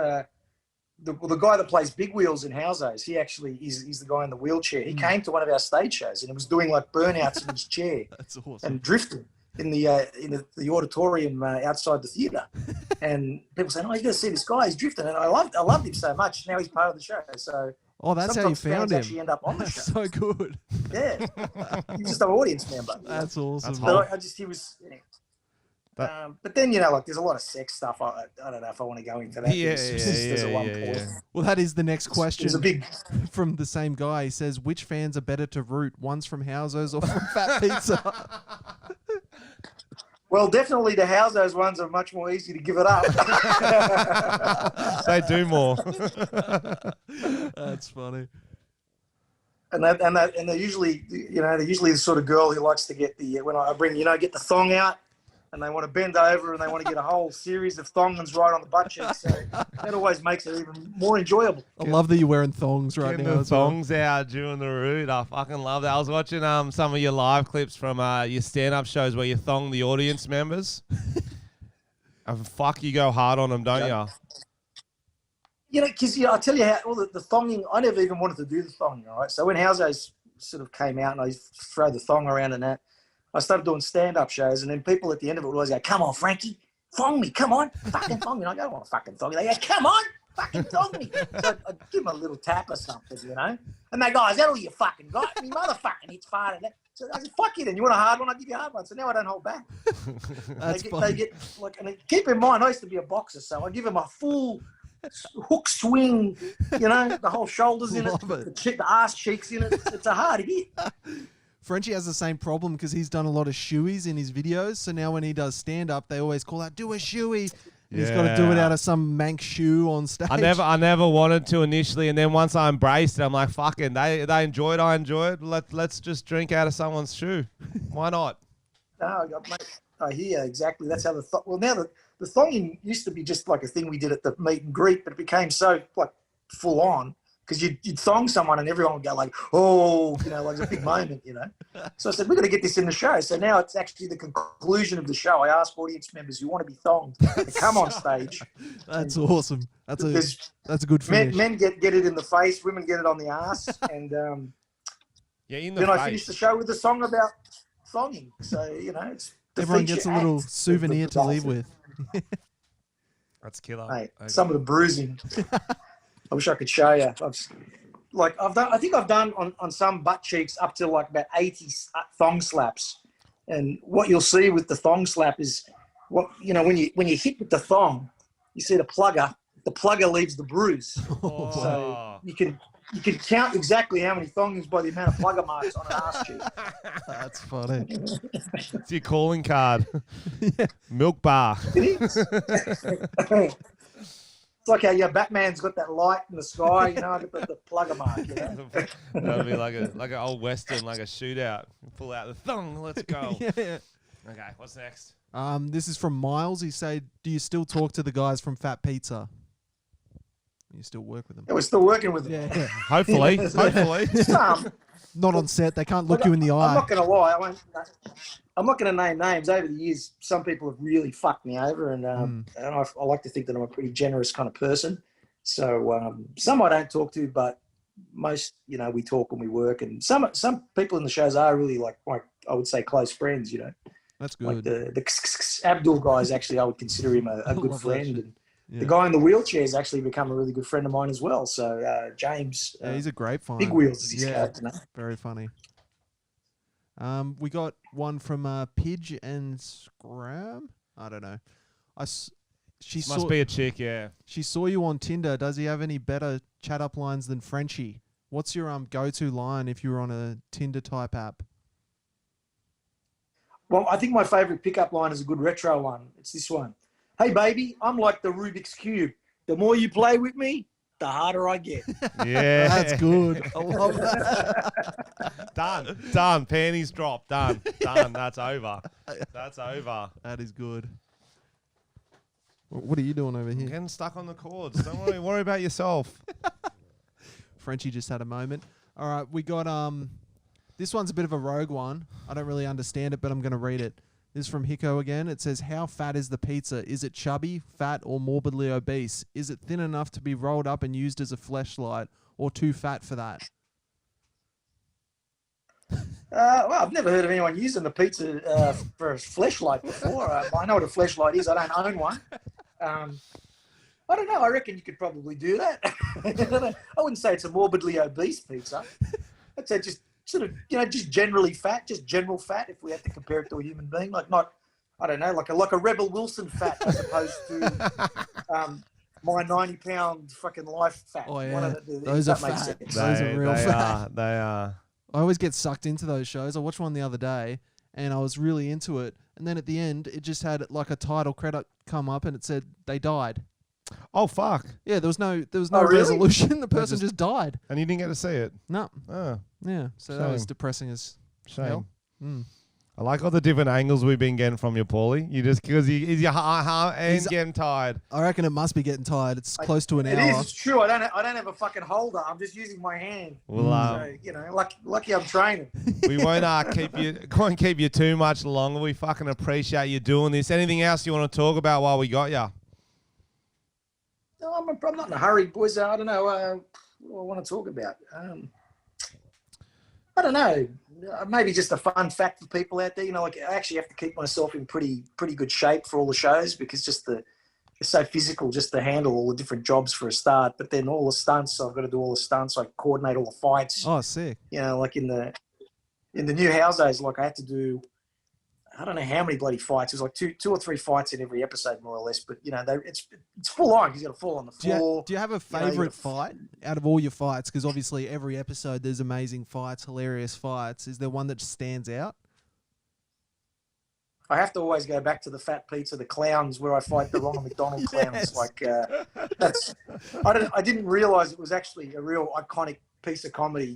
The guy that plays Big Wheels in Housos, he actually he's the guy in the wheelchair. He came to one of our stage shows and he was doing like burnouts in his chair. That's awesome. And drifting. in the auditorium outside the theatre, and people saying, "Oh, you got to see this guy. He's drifting." And I loved him so much. Now he's part of the show. So that's how you found him. Actually end up on the show. So good. Yeah, he's just an audience member. That's awesome. But he was. But then there's a lot of sex stuff. I don't know if I want to go into that. Yeah. Well, that is the next question. There's a big from the same guy. He says, "Which fans are better to root? One's from Housos or from Fat Pizza?" Well, definitely the Housos ones are much more easy to give it up. They do more. That's funny. And they're usually the sort of girl who likes to get when I bring get the thong out. And they want to bend over and they want to get a whole series of thongs right on the butt cheek. So that always makes it even more enjoyable. I love that you're wearing thongs right now. The thongs out during the root. I fucking love that. I was watching some of your live clips from your stand-up shows where you thong the audience members. And fuck, you go hard on them, don't you? Because I tell you how, the thonging, I never even wanted to do the thonging, right? So when Housos sort of came out and I throw the thong around and that, I started doing stand-up shows, and then people at the end of it would always go, "Come on, Frankie, thong me, come on, fucking thong me." And I go, "I don't want to fucking thong you." They go, "Come on, fucking thong me." So I'd give them a little tap or something, And they go, "Is that all you fucking got? Me motherfucking hits farted." So I said, "Fuck you then. You want a hard one? I'll give you a hard one." So now I don't hold back. They get and keep in mind, I used to be a boxer, so I give them a full hook swing, the whole shoulders in it, the ass cheeks in it. It's a hard hit. Frenchy has the same problem because he's done a lot of shoeies in his videos. So now when he does stand-up, they always call out, "Do a shoey." He's got to do it out of some Manx shoe on stage. I never wanted to initially, and then once I embraced it, I'm like, fucking, they enjoy it, I enjoy it. Let's just drink out of someone's shoe. Why not? No, mate, I hear exactly. That's how now the thonging used to be just like a thing we did at the meet and greet, but it became so like full on. Because you'd thong someone and everyone would go like, "Oh," like a big moment, So I said, "We're going to get this in the show." So now it's actually the conclusion of the show. I ask audience members who want to be thonged to come on stage. That's awesome. That's a good finish. Men get it in the face, women get it on the ass, and in the then face. I finish the show with a song about thonging. So it's everyone gets a little souvenir to leave with. That's killer. Mate, some of the bruising. I wish I could show you. I think I've done on some butt cheeks up to like about 80 thong slaps. And what you'll see with the thong slap is when you hit with the thong, you see the plugger leaves the bruise. Oh. So you can count exactly how many thongs by the amount of plugger marks on an ass cheek. That's funny. It's your calling card. Milk bar. It is. It's like how Batman's got that light in the sky, the plugger mark. That'll be like an old western, like a shootout. Pull out the thong, let's go. Yeah. Okay, what's next? This is from Miles. He said, "Do you still talk to the guys from Fat Pizza? You still work with them?" Yeah, we're still working with them. Yeah. Hopefully. Not on set. They can't look you in the eye. I'm not going to lie. I'm not going to name names. Over the years, some people have really fucked me over, and I like to think that I'm a pretty generous kind of person. So some I don't talk to, but most, we talk and we work. And some people in the shows are really like I would say close friends. That's good. Like the Abdul guy is actually, I would consider him a good friend. And yeah. The guy in the wheelchair has actually become a really good friend of mine as well. So James, he's a great find. Big Wheels is his character. No? Very funny. We got one from Pidge and Scram. I don't know. She must be a chick, yeah. She saw you on Tinder. Does he have any better chat up lines than Frenchy? What's your go-to line if you were on a Tinder type app? Well, I think my favourite pickup line is a good retro one. It's this one. "Hey, baby, I'm like the Rubik's Cube. The more you play with me, the harder I get." Yeah. That's good. I love that. Done. Panties dropped. Done. That's over. That is good. What are you doing over here? I'm getting stuck on the cords. Don't worry about yourself. Frenchy just had a moment. All right, we got this one's a bit of a rogue one. I don't really understand it, but I'm going to read it. This is from Hicko again. It says, "How fat is the pizza? Is it chubby, fat, or morbidly obese? Is it thin enough to be rolled up and used as a fleshlight, or too fat for that?" Well, I've never heard of anyone using the pizza for a fleshlight before. I know what a fleshlight is. I don't own one. I don't know. I reckon you could probably do that. I wouldn't say it's a morbidly obese pizza. I'd say just sort of, just generally fat, just general fat. If we had to compare it to a human being, like not, I don't know, like a Rebel Wilson fat as opposed to my 90-pound fucking life fat. Oh yeah, those are fat. Those are real fat. They are. I always get sucked into those shows. I watched one the other day, and I was really into it. And then at the end, it just had like a title credit come up, and it said they died. Oh fuck! Yeah, there was no really? resolution. The person just died, and you didn't get to see it. No. Oh, yeah. So shame. That was depressing as hell. I like all the different angles we've been getting from you, Pauly. You just because is your hand getting tired? I reckon it must be getting tired. It's close to an hour. It is. It's true. I don't have a fucking holder. I'm just using my hand. Well, so, lucky I'm training. We won't keep you too much longer. We fucking appreciate you doing this. Anything else you want to talk about while we got you? No, I'm not in a hurry, boys. I don't know what I want to talk about. I don't know. Maybe just a fun fact for people out there. I actually have to keep myself in pretty good shape for all the shows because it's so physical just to handle all the different jobs for a start. But then all the stunts, I've got to do all the stunts. I coordinate all the fights. Oh, sick. Like in the new Housos, like I had to do, I don't know how many bloody fights. It was like two or three fights in every episode, more or less. But it's full on because you got to fall on the floor. Do you have a favorite fight out of all your fights? Because obviously every episode there's amazing fights, hilarious fights. Is there one that stands out? I have to always go back to the Fat Pizza, the clowns, where I fight the Ronald McDonald clowns. Yes. I didn't realize it was actually a real iconic piece of comedy.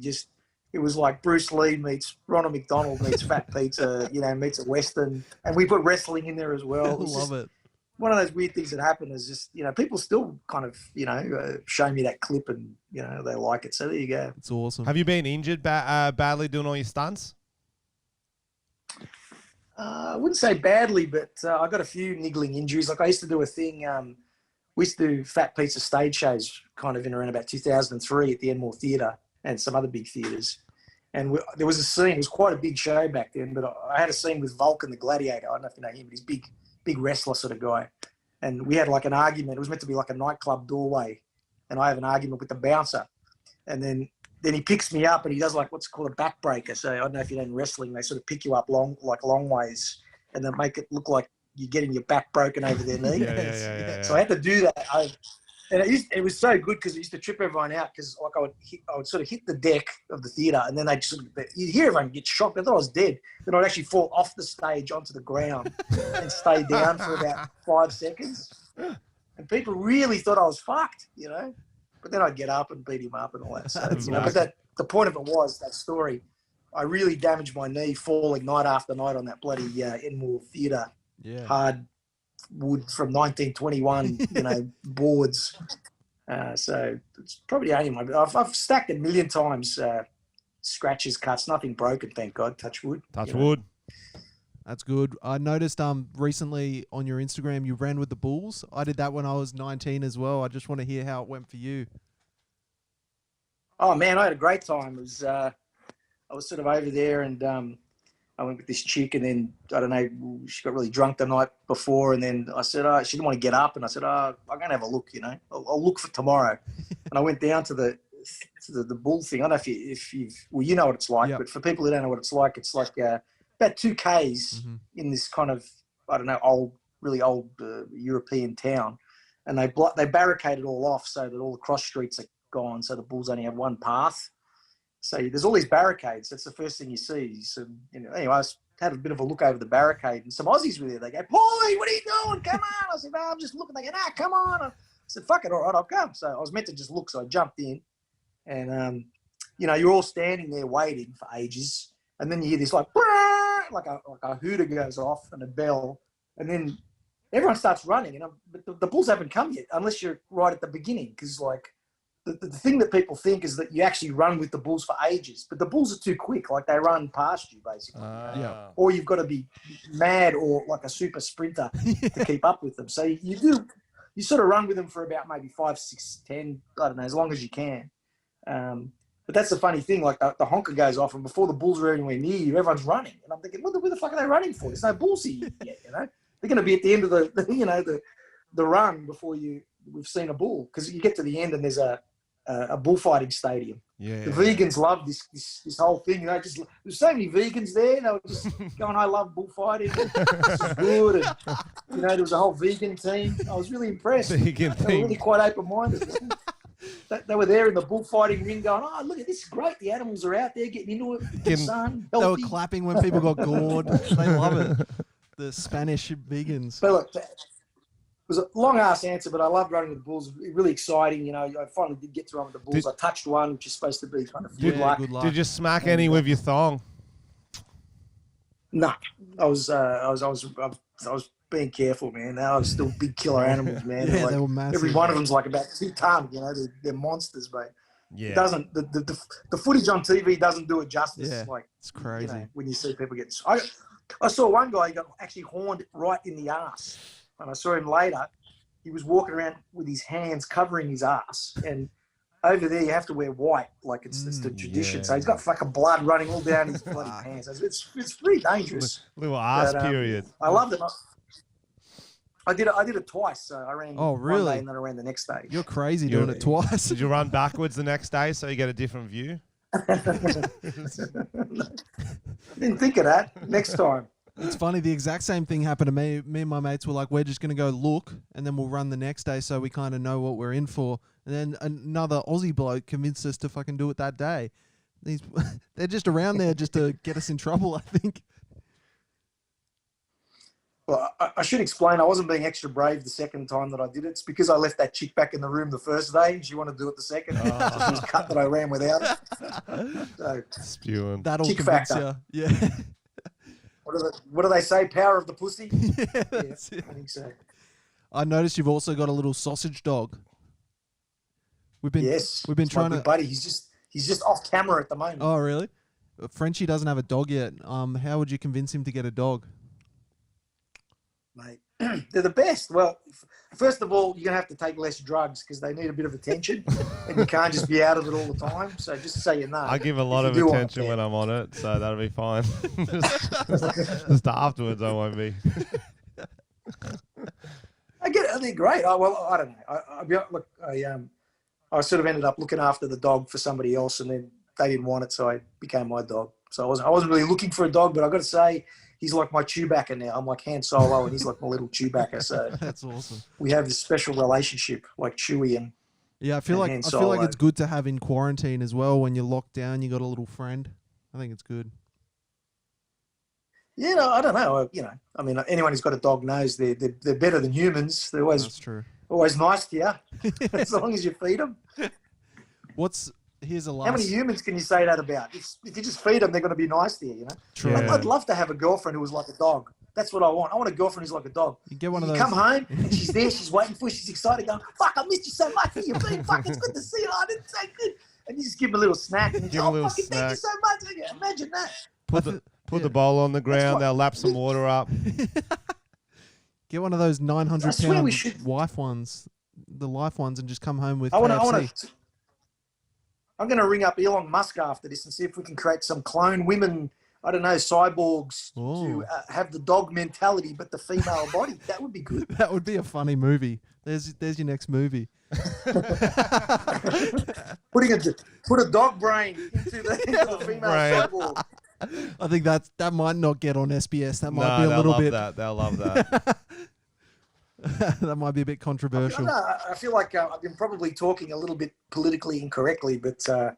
It was like Bruce Lee meets Ronald McDonald meets Fat Pizza, meets a Western. And we put wrestling in there as well. I love it. One of those weird things that happen is just, people still kind of, show me that clip and, they like it. So there you go. It's awesome. Have you been injured badly doing all your stunts? I wouldn't say badly, but I got a few niggling injuries. Like I used to do a thing, we used to do Fat Pizza stage shows kind of in around about 2003 at the Enmore Theatre and some other big theatres. And there was a scene, it was quite a big show back then, but I had a scene with Vulcan the Gladiator. I don't know if you know him, but he's big wrestler sort of guy. And we had like an argument. It was meant to be like a nightclub doorway. And I have an argument with the bouncer. And then he picks me up and he does like what's called a backbreaker. So I don't know if you know in wrestling, they sort of pick you up long ways and then make it look like you're getting your back broken over their knee. Yeah. So I had to do that. And it was so good because it used to trip everyone out because like I would sort of hit the deck of the theatre and then you'd hear everyone get shocked. They thought I was dead. Then I'd actually fall off the stage onto the ground and stay down for about 5 seconds. And people really thought I was fucked, But then I'd get up and beat him up and all that. So, but the point of it was that story. I really damaged my knee falling night after night on that bloody Enmore Theatre. Yeah. Hard wood from 1921, boards. So it's probably only I've stacked a million times, scratches, cuts, nothing broken, thank God. Touch wood. Touch wood. That's good. I noticed recently on your Instagram you ran with the bulls. I did that when I was 19 as well. I just want to hear how it went for you. Oh man, I had a great time. It was I was sort of over there and I went with this chick and then, I don't know, she got really drunk the night before and then I said, she didn't want to get up and I said, I'm going to have a look, I'll look for tomorrow. And I went down to the bull thing. I don't know if you know what it's like, but for people who don't know what it's like about 2 Ks in this kind of, I don't know, really old European town. And they barricaded all off so that all the cross streets are gone. So the bulls only have one path. So there's all these barricades. That's the first thing you see. So, anyway, I had a bit of a look over the barricade and some Aussies were there. They go, Pauly, what are you doing? Come on. I said, no, I'm just looking. They go, nah, come on. I said, fuck it. All right, I'll come. So I was meant to just look. So I jumped in and, you're all standing there waiting for ages. And then you hear this like a hooter goes off and a bell. And then everyone starts running. But the bulls haven't come yet unless you're right at the beginning. Because the thing that people think is that you actually run with the bulls for ages, but the bulls are too quick. Like they run past you basically. Or you've got to be mad or like a super sprinter to keep up with them. So you sort of run with them for about maybe 5, 6, 10, I don't know, as long as you can. But But that's the funny thing. Like the honker goes off, and before the bulls are anywhere near you, everyone's running. And I'm thinking, where the fuck are they running for? There's no bulls here yet. You know, they're going to be at the end of the run before we've seen a bull, because you get to the end and there's a bullfighting stadium. Yeah. The vegans love this whole thing. You know, just there's so many vegans there. They were just going, I love bullfighting. This is good. And, you know, there was a whole vegan team. I was really impressed. They were really quite open-minded. They were there in the bullfighting ring going, oh, look at this, great. The animals are out there getting into it. The sun, they were clapping when people got gored. They love it. The Spanish vegans. But look, it was a long-ass answer, but I loved running with the bulls. Really exciting. You know, I finally did get to run with the bulls. I touched one, which is supposed to be kind of good luck. Did you smack any with your thong? No, I was being careful, man. I was still big killer animals, man. Yeah, like, they were massive. Every one of them's like about 2 tons. You know, they're monsters, mate. Yeah. It doesn't the footage on TV doesn't do it justice. Yeah, like it's crazy. You know, when you see people get. I saw one guy got actually horned right in the ass. And I saw him later. He was walking around with his hands covering his ass. And over there, you have to wear white, like it's the tradition. Yeah. So he's got fucking blood running all down his bloody pants. It's pretty dangerous. Little ass period. I loved it. I did it twice. So I ran one day and then I ran the next day. You're crazy doing it twice. Did you run backwards the next day so you get a different view? Didn't think of that. Next time. It's funny, the exact same thing happened to me. Me and my mates were like, we're just going to go look, and then we'll run the next day so we kind of know what we're in for. And then another Aussie bloke convinced us to fucking do it that day. They're just around there just to get us in trouble, I think. Well, I should explain, I wasn't being extra brave the second time that I did it. It's because I left that chick back in the room the first day, and she wanted to do it the second. So she was cut that I ran without it. So, spewing. That'll chick convince factor. you. Yeah. What do they say? Power of the pussy? Yeah, that's it. I think so. I noticed you've also got a little sausage dog. We've been It's trying my to. buddy. He's just off camera at the moment. Oh, really? Frenchy doesn't have a dog yet. How would you convince him to get a dog? Mate, they're the best. Well, first of all, you're gonna have to take less drugs because they need a bit of attention, and you can't just be out of it all the time. So just so you know, I give a lot of attention when I'm on it, so that'll be fine. just afterwards, I won't be. I get it. They're great. I don't know. I sort of ended up looking after the dog for somebody else, and then they didn't want it, so I became my dog. So I wasn't really looking for a dog, but I got to say, he's like my Chewbacca now. I'm like Han Solo, and he's like my little Chewbacca. So That's awesome. we have this special relationship, like Chewie and. Yeah, I feel like it's good to have in quarantine as well. When you're locked down, you got a little friend. I think it's good. Yeah, no, I don't know. I mean, anyone who's got a dog knows they're better than humans. They're That's true. always nice to you, as long as you feed them. Here's a last. How many humans can you say that about? If you just feed them, they're going to be nice to you. You know. True. Yeah. I'd love to have a girlfriend who was like a dog. That's what I want. I want a girlfriend who's like a dog. You get one of You those. come home and she's there, she's waiting for you, she's excited, going, fuck, I missed you so much. You've been fuck, it's good to see you. Oh, it's so good. And you just give them a little snack and Give 'em a little fucking thank you so much. Imagine that. Put the bowl on the ground, they'll lap some water up. Get one of those 900 I swear pound we should- wife ones, the life ones, and just come home with I'm KFC. going to ring up Elon Musk after this and see if we can create some clone women, I don't know, cyborgs to have the dog mentality but the female body. That would be good. That would be a funny movie. There's your next movie. Put a dog brain into the female cyborg. I think that might not get on SBS. That might be a little bit. They'll love that. That might be a bit controversial. I feel like I've been probably talking a little bit politically incorrectly, but I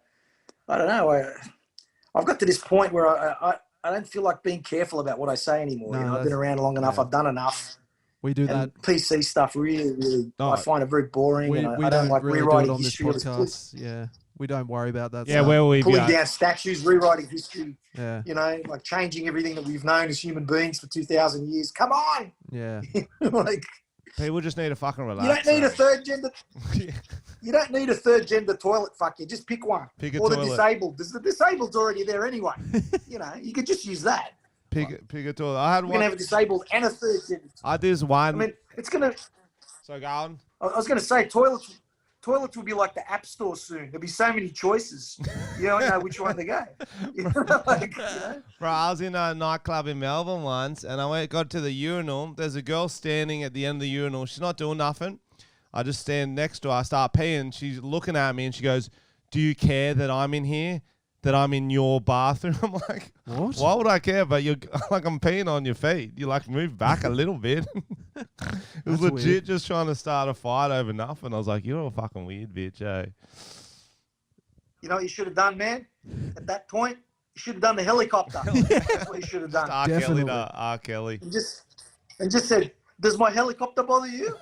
don't know. I've got to this point where I don't feel like being careful about what I say anymore. No, I've been around long enough. I've done enough. We do that. PC stuff really, I find it very boring. We I don't like really rewriting do it on this history. podcast. Yeah, we don't worry about that. Yeah, stuff. where will we be? Pulling down statues, rewriting history. Yeah. Like changing everything that we've known as human beings for 2,000 years. Come on. Yeah. Like, People just need to fucking relax. you don't need a third gender. You don't need a third gender toilet. Fuck you. Just pick one. Pick a or toilet. the disabled. The disabled's already there anyway. You could just use that. Pick a toilet. I had We're one. gonna have a disabled and a third gender. I did one. I mean, it's gonna. So go on. I was gonna say toilets. toilets will be like the App Store soon. There'll be so many choices. You don't know which one to go. Bro, I was in a nightclub in Melbourne once, and got to the urinal. There's a girl standing at the end of the urinal. She's not doing nothing. I just stand next to her. I start peeing. She's looking at me, and she goes, "Do you care that I'm in here? That I'm in your bathroom?" I'm like, what? Why would I care? But you're like, I'm peeing on your feet. You like move back a little bit. It was legit weird. just trying to start a fight over nothing. I was like, you're a fucking weird bitch, eh? You know what you should have done, man? At that point, you should have done the helicopter. That's what you should have done. R. Kelly Definitely. to R. Kelly. And just said, "Does my helicopter bother you?"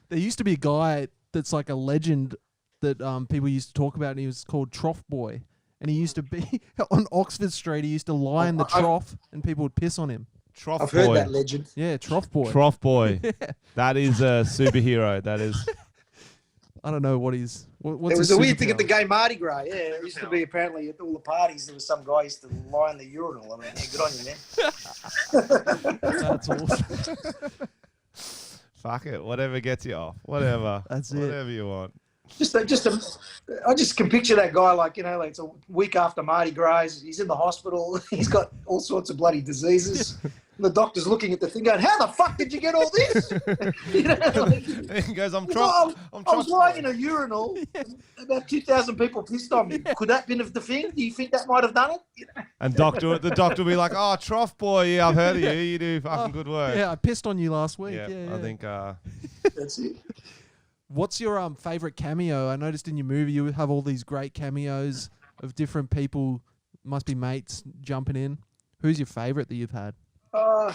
There used to be a guy that's like a legend that people used to talk about, and he was called Trough Boy. And he used to be on Oxford Street. He used to lie in the trough, and people would piss on him. Trough I've boy. heard that legend. Yeah, Trough Boy. Trough boy. Yeah. That is a superhero. That is. I don't know what he's. What's It was his a weird thing at the superpower? gay Mardi Gras. Yeah, it used to be apparently at all the parties. There was some guy who used to lie in the urinal. I mean, yeah, good on you, man. That's awesome. Fuck it. Whatever gets you off. Whatever. That's it. Whatever you want. I just can picture that guy like it's a week after Mardi Gras. He's in the hospital. He's got all sorts of bloody diseases. And the doctor's looking at the thing going, "How the fuck did you get all this?" He goes, I was lying in a urinal. About 2,000 people pissed on me. Could that have been the thing? Do you think that might have done it? And the doctor will be like, "Oh, Trough Boy, yeah, I've heard of you. You do fucking good work." Yeah, I pissed on you last week. Yeah, Yeah. I think. That's it. What's your favorite cameo? I noticed in your movie you have all these great cameos of different people. Must be mates jumping in. Who's your favorite that you've had? I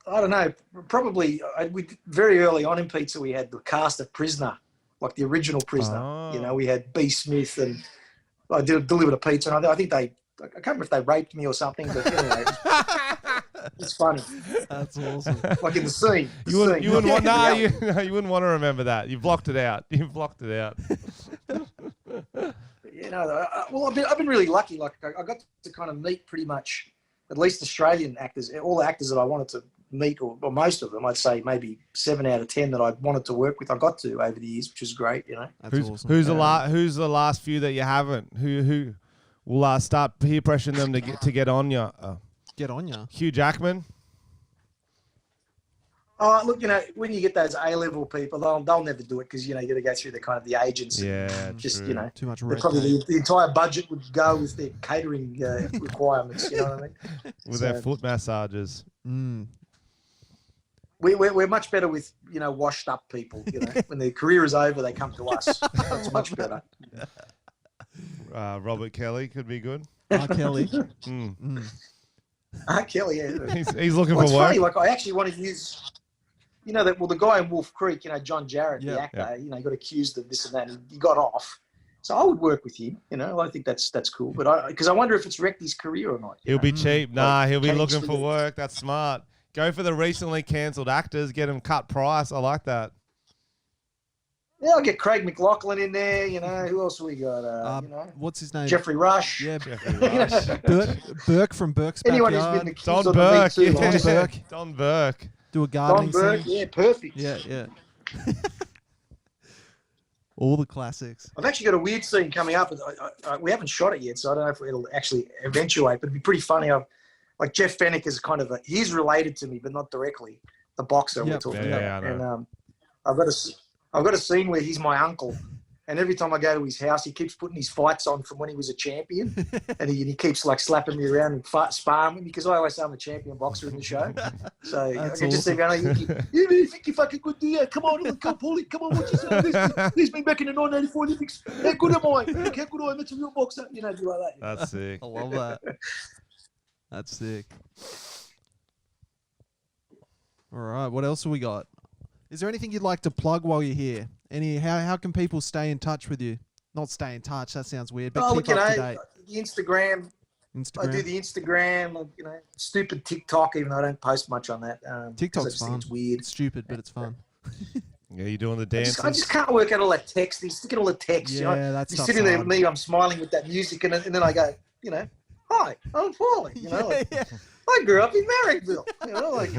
don't know. Probably very early on in Pizza we had the cast of Prisoner, like the original Prisoner. Oh. You know, we had B. Smith, and I delivered a pizza, and I think I can't remember if they raped me or something, but anyway, it's funny. That's awesome. Like in the scene. You wouldn't want. You wouldn't want to remember that. You blocked it out. You've blocked it out. You know, I've been really lucky. Like I got to kind of meet pretty much at least Australian actors, all the actors that I wanted to meet, or most of them. I'd say maybe 7 out of 10 that I wanted to work with. I got to over the years, which is great. You know, That's awesome. Who's the last few that you haven't? Who will start peer pressuring them to get on you? Get on ya. Hugh Jackman. Oh, look, you know, when you get those A-level people, they'll never do it because, you know, you got to go through the kind of the agents. Yeah, just, true. you know, Too much red probably tape. the entire budget would go with their catering requirements, you know what I mean? With their foot massages. Mm. We're much better with, you know, washed up people, you know. When their career is over, they come to us. It's much better. Robert Kelly could be good. R. Kelly. Mm. Mm. R. Kelly, yeah. He's looking Well, for it's work. funny, like I actually want to use, you know, the guy in Wolf Creek, you know, John Jarrett, Yeah. the actor, you know, he got accused of this and that, and he got off. So I would work with him, you know. I think that's cool. But because I wonder if it's wrecked his career or not. you He'll know? be cheap. Nah, he'll be Can he looking still for do- work. That's smart. Go for the recently cancelled actors. Get them cut price. I like that. Yeah, I'll get Craig McLaughlin in there, you know. Who else we got? You know, What's his name? Jeffrey Rush. Yeah, Jeffrey Rush. Burke from Burke's Anyone who's Backyard. been accused Don of Burke. the Me Too Yeah. laws. Don Burke. Don Burke. Do a Don gardening Burke, scene. yeah, perfect. Yeah. All the classics. I've actually got a weird scene coming up. We haven't shot it yet, so I don't know if it'll actually eventuate, but it'd be pretty funny. Like Jeff Fenech is kind of he's related to me, but not directly. The boxer we're Yep. talking Yeah, about. I know. And I've got a scene where he's my uncle, and every time I go to his house, he keeps putting his fights on from when he was a champion, and he keeps like slapping me around and sparring me because I always say I'm a champion boxer in the show. So I That's can just see going, you think you fucking good, do you? Come on, Pauly, come on, watch yourself. He's been back in the 1994 Olympics. How good am I? How good am I? I'm a real boxer. You know, do like that. That's sick. I love that. That's sick. All right, what else have we got? Is there anything you'd like to plug while you're here? How can people stay in touch with you? Not stay in touch, that sounds weird, but keep up to date. The Instagram. I do the Instagram, you know, stupid TikTok, even though I don't post much on that. TikTok's I just fun. think it's weird. It's stupid, but it's fun. Yeah, you doing the dances? I just can't work out all that text. He's sticking all the text. Yeah, you know? that You're stuff's sitting there hard. with me, I'm smiling with that music, and then I go, you know, hi, I'm Pauly. You know, like, I grew up in Marrickville. You know, like,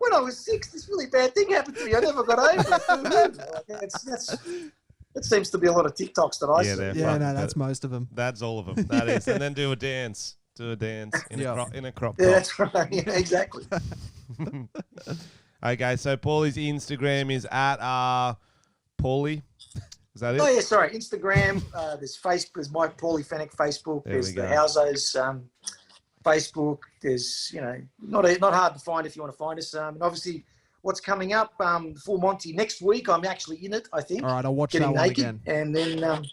when I was 6, this really bad thing happened to me. I never got over it. Like, that seems to be a lot of TikToks that I see. Yeah, no, that's most of them. That's all of them. That is. And then do a dance. Do a dance in a crop top. Yeah, that's right. Yeah, exactly. Okay, so Pauly's Instagram is at Pauly. Is that it? Oh, yeah, sorry. Instagram. There's Facebook. There's my Paul Fenech Facebook. There's the Housos Facebook. There's, not hard to find if you want to find us. And obviously, what's coming up, Full Monty next week. I'm actually in it, I think. All right, I'll watch Getting that one naked. again. And then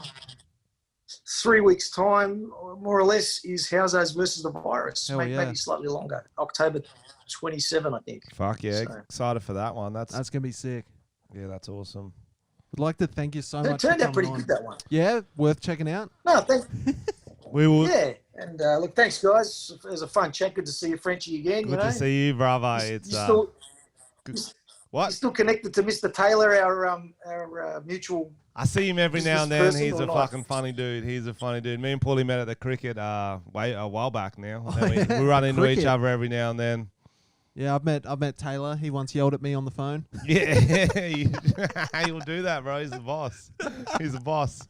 3 weeks' time, more or less, is Housos versus the virus. Maybe slightly longer. October 27, I think. Fuck yeah. So. Excited for that one. That's going to be sick. Yeah, that's awesome. I'd like to thank you so much. It turned out pretty good, that one. Yeah, worth checking out. No, thanks. We will. Yeah, and look, thanks, guys. It was a fun chat. Good to see you, Frenchy, again. Good to see you, brother. It's what? You're still connected to Mr. Taylor, our mutual. I see him every now and then. He's a fucking funny dude. He's a funny dude. Me and Pauly met at the cricket a while back now. We run into each other every now and then. Yeah, I've met Taylor. He once yelled at me on the phone. Yeah, he'll do that, bro. He's the boss. He's the boss.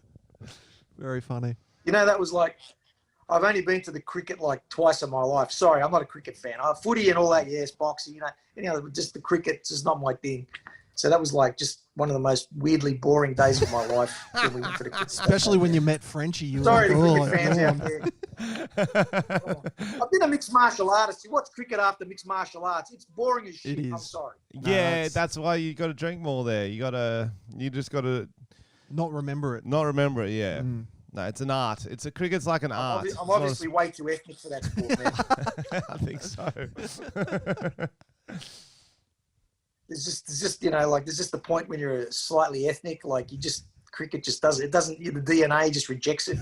Very funny. That was like, I've only been to the cricket like twice in my life. Sorry, I'm not a cricket fan. Footy and all that, yes, boxing, just the cricket's just not my thing. So that was like just one of the most weirdly boring days of my life. When we went to the cricket. Especially when you met Frenchy. You Sorry were to cricket fans out there. I've been a mixed martial artist. You watch cricket after mixed martial arts. It's boring as shit. I'm sorry. Yeah, that's why you got to drink more there. You just got to not remember it. Not remember it. Yeah. No, it's an art. Cricket's like an art. I'm obviously way too ethnic for that sport, man. I think so. There's just there's just the point when you're slightly ethnic, like cricket just doesn't. It doesn't. The DNA just rejects it.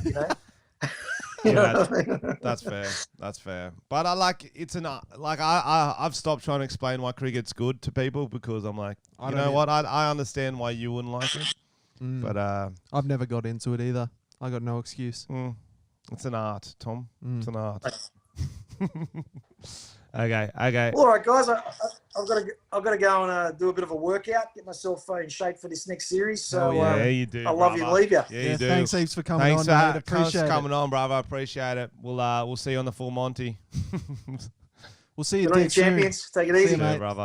That's fair. That's fair. But I like it's an like I've stopped trying to explain why cricket's good to people because I'm like, I understand why you wouldn't like it, but I've never got into it either. I got no excuse. It's an art, Tom. It's an art. Okay. All right, guys. I've got to go and do a bit of a workout, get myself in shape for this next series. So you do. I love you and leave you. Yeah, you do. Thanks heaps for coming on. Thanks for coming on, brother. I appreciate it. We'll see you on the Full Monty. We'll see you, champions. Take it easy, mate. Brother.